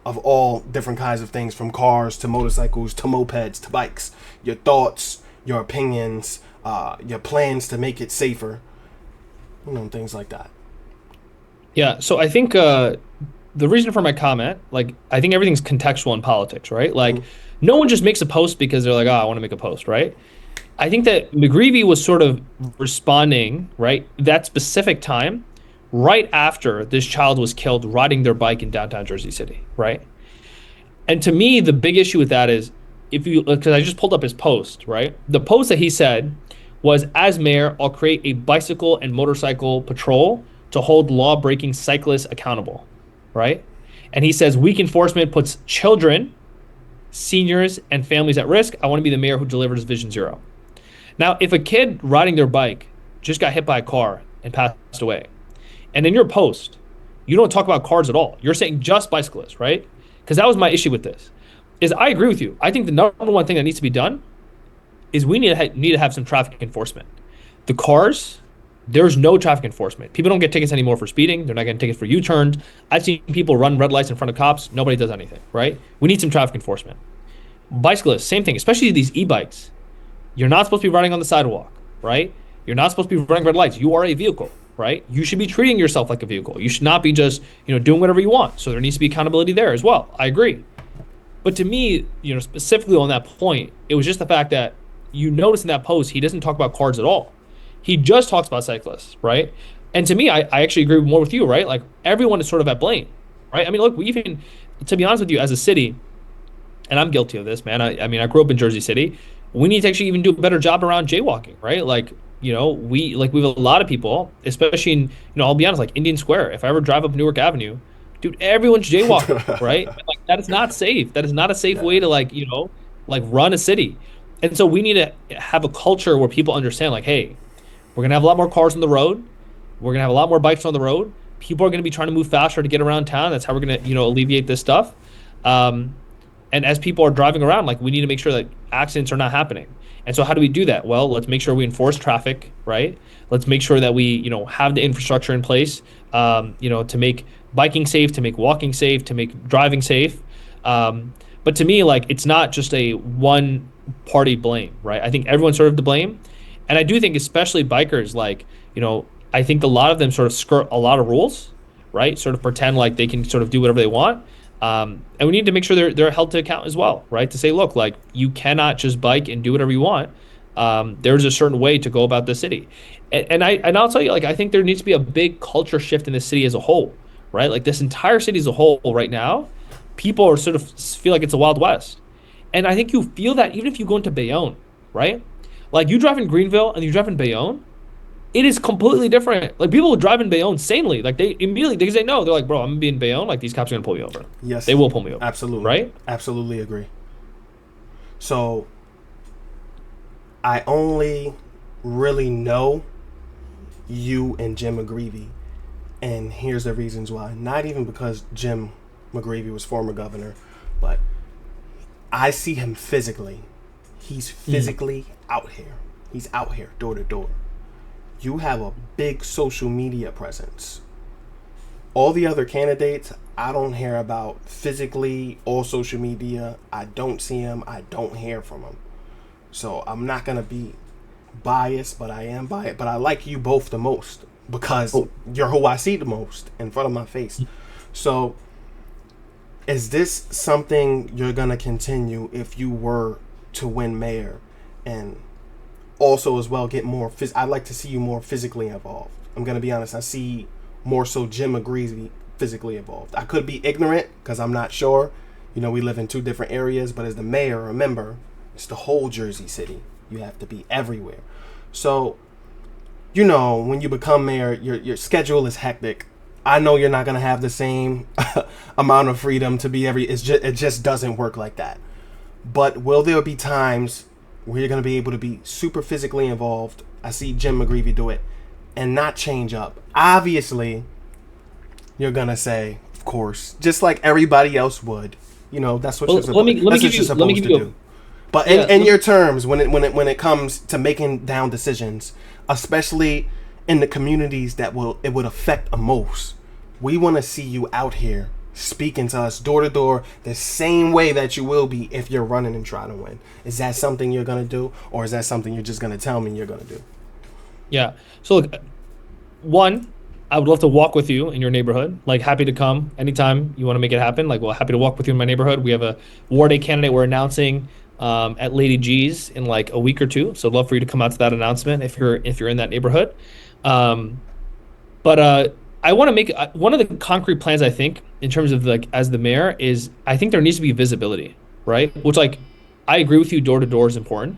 of all different kinds of things, from cars to motorcycles to mopeds to bikes. Your thoughts, your opinions, your plans to make it safer, things like that. Yeah, so I think the reason for my comment, like, I think everything's contextual in politics, right? Like, no one just makes a post because they're like, oh, I want to make a post, right? I think that McGreevy was sort of responding, right, that specific time, right after this child was killed riding their bike in downtown Jersey City, right? And to me, the big issue with that is, because I just pulled up his post, right? The post that he said was, as mayor, I'll create a bicycle and motorcycle patrol to hold law-breaking cyclists accountable, right? And he says, weak enforcement puts children, seniors, and families at risk. I want to be the mayor who delivers Vision Zero. Now, if a kid riding their bike just got hit by a car and passed away, and in your post, you don't talk about cars at all. You're saying just bicyclists, right? Because that was my issue with this. Is I agree with you. I think the number one thing that needs to be done is we need to have some traffic enforcement. The cars, there's no traffic enforcement. People don't get tickets anymore for speeding. They're not getting tickets for U-turns. I've seen people run red lights in front of cops. Nobody does anything, right? We need some traffic enforcement. Bicyclists, same thing, especially these e-bikes. You're not supposed to be riding on the sidewalk, right? You're not supposed to be running red lights. You are a vehicle, right? You should be treating yourself like a vehicle. You should not be just, doing whatever you want. So there needs to be accountability there as well. I agree. But to me, specifically on that point, it was just the fact that you notice in that post, he doesn't talk about cars at all. He just talks about cyclists, right? And to me, I actually agree more with you, right? Like, everyone is sort of at blame, right? I mean, look, to be honest with you, as a city, and I'm guilty of this, man. I grew up in Jersey City. We need to actually even do a better job around jaywalking, right? Like, we have a lot of people, especially in, I'll be honest, like Indian Square. If I ever drive up Newark Avenue, dude, everyone's jaywalking, right? Like, that is not safe. That is not a safe way to run a city. And so we need to have a culture where people understand, like, hey, we're gonna have a lot more cars on the road. We're gonna have a lot more bikes on the road. People are gonna be trying to move faster to get around town. That's how we're gonna, alleviate this stuff. And as people are driving around, like, we need to make sure that accidents are not happening. And so how do we do that? Well, let's make sure we enforce traffic, right? Let's make sure that we, have the infrastructure in place, to make biking safe, to make walking safe, to make driving safe. But to me, like, it's not just a one party blame, right? I think everyone's sort of to blame. And I do think especially bikers, like, I think a lot of them sort of skirt a lot of rules, right? Sort of pretend like they can sort of do whatever they want. And we need to make sure they're held to account as well, right? To say, look, like, you cannot just bike and do whatever you want. There's a certain way to go about the city. And I'll tell you, like, I think there needs to be a big culture shift in the city as a whole, right? Like, this entire city as a whole right now, people are sort of feel like it's a Wild West. And I think you feel that even if you go into Bayonne, right? Like, you drive in Greenville and you drive in Bayonne, it is completely different. Like, people will drive in Bayonne sanely. Like, they say no. They're like, bro, I'm gonna be in Bayonne. Like, these cops are gonna pull me over. Yes, they will pull me over. Absolutely, right? Absolutely agree. So, I only really know you and Jim McGreevy, and here's the reasons why. Not even because Jim McGreevy was former governor, but I see him physically. He's physically out here. He's out here, door to door. You have a big social media presence. All the other candidates, I don't hear about physically or social media. I don't see them. I don't hear from them. So I'm not going to be biased, but I am biased. But I like you both the most because you're who I see the most in front of my face. So is this something you're going to continue if you were to win mayor? And also as well get more I'd like to see you more physically involved. I'm going to be honest. I see more so Jim McGreevy physically involved. I could be ignorant because I'm not sure. We live in two different areas, but as the mayor, remember, it's the whole Jersey City. You have to be everywhere. So, when you become mayor, your schedule is hectic. I know you're not going to have the same amount of freedom to be it just doesn't work like that. But will there be times where you're going to be able to be super physically involved? I see Jim McGreevy do it and not change up. Obviously, you're going to say, of course, just like everybody else would. You know, that's what Well, you're, let me that's give what you're you let me supposed give to you do. But yeah, in your terms, when it comes to making down decisions, especially in the communities that it would affect the most, we want to see you out here speaking to us door to door the same way that you will be if you're running and trying to win. Is that something you're gonna do, or is that something you're just gonna tell me you're gonna do? yeah. So look, one, I would love to walk with you in your neighborhood. Like, happy to come anytime you want to make it happen. Like, well, happy to walk with you in my neighborhood. We have a Ward A candidate we're announcing at Lady G's in like a week or two. So I'd love for you to come out to that announcement if you're in that neighborhood. Um, but I want to make one of the concrete plans, I think, in terms of like as the mayor, is I think there needs to be visibility, right? Which, like, I agree with you, door to door is important.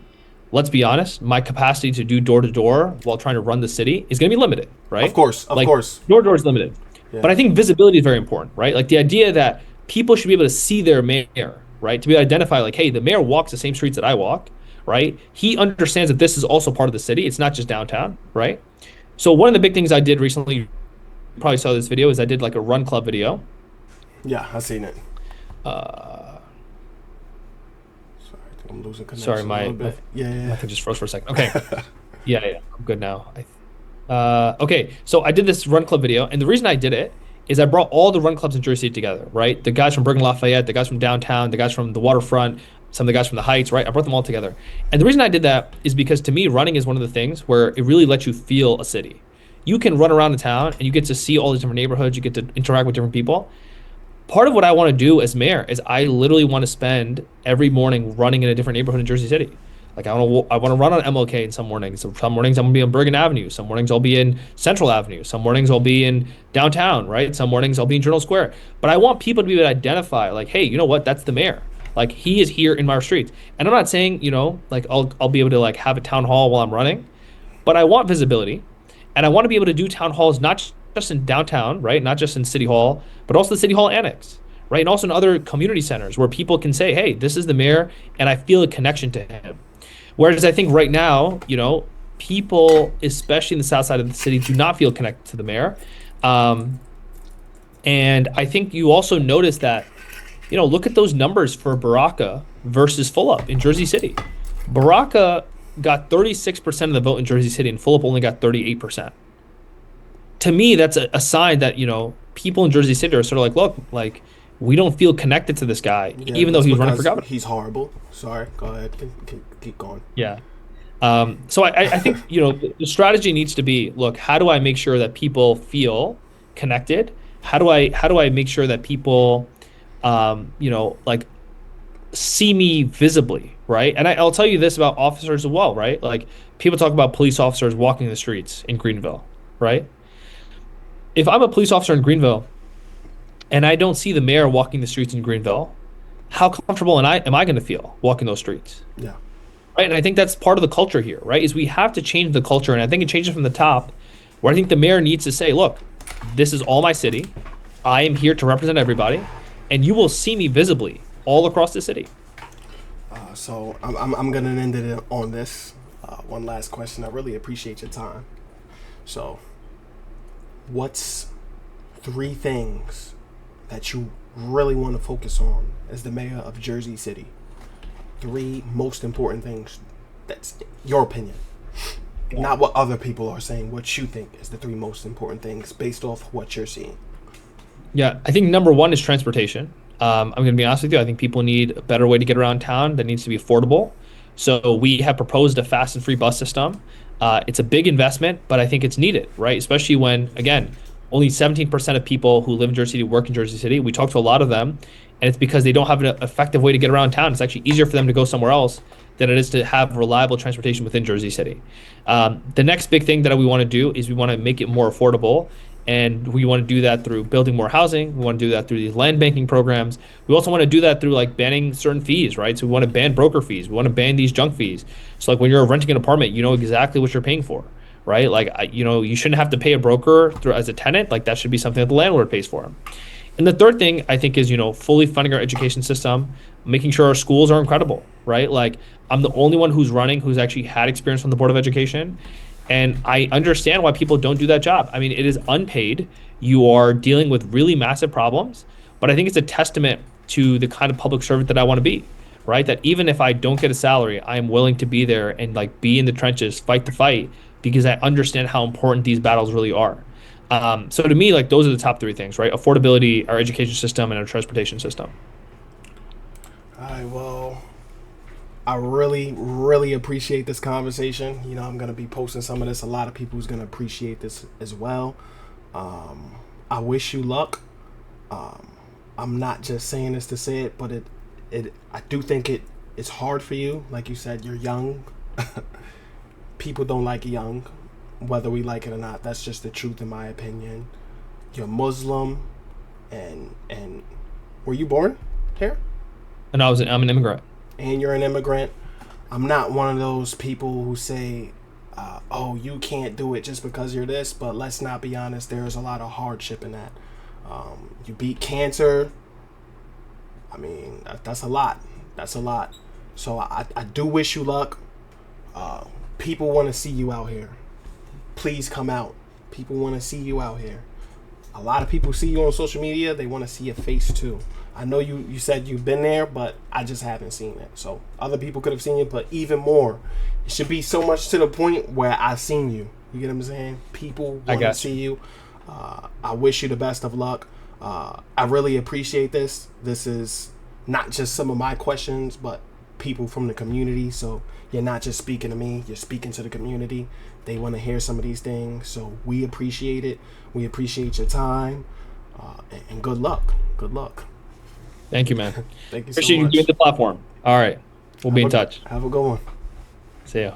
Let's be honest, my capacity to do door to door while trying to run the city is going to be limited, Of right? course, of Like, course. door to door is limited. Yeah. But I think visibility is very important, right? Like the idea that people should be able to see their mayor, right? To be able to identify, like, hey, the mayor walks the same streets that I walk, right? He understands that this is also part of the city. It's not just downtown, right? So one of the big things I did recently, you probably saw this video, is I did like a run club video. Yeah, I seen it. Uh, Sorry, I think I'm losing connection sorry, a my little bit. my thing just froze for a second. Okay, yeah, I'm good now. Okay, so I did this run club video, and the reason I did it is I brought all the run clubs in Jersey City together, right? The guys from Bergen Lafayette, the guys from downtown, the guys from the waterfront, some of the guys from the Heights, right? I brought them all together. And the reason I did that is because to me, running is one of the things where it really lets you feel a city. You can run around the town and you get to see all these different neighborhoods, you get to interact with different people. Part of what I want to do as mayor is I literally want to spend every morning running in a different neighborhood in Jersey City. Like I want to run on MLK in some mornings. Some mornings I'm gonna be on Bergen Avenue. Some mornings I'll be in Central Avenue. Some mornings I'll be in downtown, right? Some mornings I'll be in Journal Square. But I want people to be able to identify, like, hey, you know what? That's the mayor. Like, he is here in my streets. And I'm not saying, like I'll be able to like have a town hall while I'm running, but I want visibility, and I want to be able to do town halls not just in downtown, right? Not just in City Hall, but also the City Hall annex, right? And also in other community centers where people can say, hey, this is the mayor, and I feel a connection to him. Whereas I think right now, people, especially in the south side of the city, do not feel connected to the mayor. And I think you also notice that, look at those numbers for Baraka versus Fulop in Jersey City. Baraka got 36% of the vote in Jersey City, and Fulop only got 38%. To me, that's a sign that, people in Jersey City are sort of like, look, like, we don't feel connected to this guy, Yeah, even though that's he's running for because governor. he's horrible. Sorry, go ahead. Keep going. Yeah. So I think, the strategy needs to be, look, how do I make sure that people feel connected? How do I make sure that people, like, see me visibly, right? And I'll tell you this about officers as well, right? Like, people talk about police officers walking the streets in Greenville, right? If I'm a police officer in Greenville and I don't see the mayor walking the streets in Greenville, how comfortable am I going to feel walking those streets? Yeah. Right. And I think that's part of the culture here, right? Is we have to change the culture. And I think it changes from the top, where I think the mayor needs to say, look, this is all my city. I am here to represent everybody. And you will see me visibly all across the city. So I'm going to end it on this. One last question. I really appreciate your time. So what's 3 things that you really want to focus on as the mayor of Jersey City? 3 most important things. That's your opinion. Not what other people are saying. What you think is the 3 most important things based off what you're seeing. Yeah, I think number 1 is transportation. I'm going to be honest with you. I think people need a better way to get around town that needs to be affordable. So we have proposed a fast and free bus system. It's a big investment, but I think it's needed, right? Especially when, again, only 17% of people who live in Jersey City work in Jersey City. We talk to a lot of them, and it's because they don't have an effective way to get around town. It's actually easier for them to go somewhere else than it is to have reliable transportation within Jersey City. The next big thing that we want to do is we want to make it more affordable, and we want to do that through building more housing. We want to do that through these land banking programs. We also want to do that through like banning certain fees, right? So we want to ban broker fees. We want to ban these junk fees. So like when you're renting an apartment, you know exactly what you're paying for, right? Like, you shouldn't have to pay a broker as a tenant. Like that should be something that the landlord pays for. And the third thing I think is, fully funding our education system, making sure our schools are incredible, right? Like I'm the only one who's actually had experience from the Board of Education. And I understand why people don't do that job. I mean, it is unpaid. You are dealing with really massive problems, but I think it's a testament to the kind of public servant that I want to be, right? That even if I don't get a salary, I am willing to be there and like be in the trenches, fight the fight, because I understand how important these battles really are. So to me, like those are the top three things, right? Affordability, our education system, and our transportation system. All right, well, I really, really appreciate this conversation. I'm gonna be posting some of this. A lot of people is gonna appreciate this as well. I wish you luck. I'm not just saying this to say it, but I do think it's hard for you. Like you said, you're young. People don't like young, whether we like it or not. That's just the truth, in my opinion. You're Muslim, and were you born here? And I'm an immigrant. And you're an immigrant. I'm not one of those people who say, "Oh, you can't do it just because you're this." But let's not be honest. There's a lot of hardship in that. You beat cancer. I mean, that's a lot. That's a lot. So I do wish you luck. People want to see you out here. Please come out. People want to see you out here. A lot of people see you on social media. They want to see your face too. I know you said you've been there, but I just haven't seen it. So other people could have seen it, but even more. It should be so much to the point where I've seen you. You get what I'm saying? People want to see you. I wish you the best of luck. I really appreciate this. This is not just some of my questions, but people from the community. So you're not just speaking to me, you're speaking to the community. They want to hear some of these things. So we appreciate it. We appreciate your time. And good luck. Good luck. Thank you, man. Thank you Appreciate so much. you giving the platform. All right. We'll be in touch. Have a good one. See ya.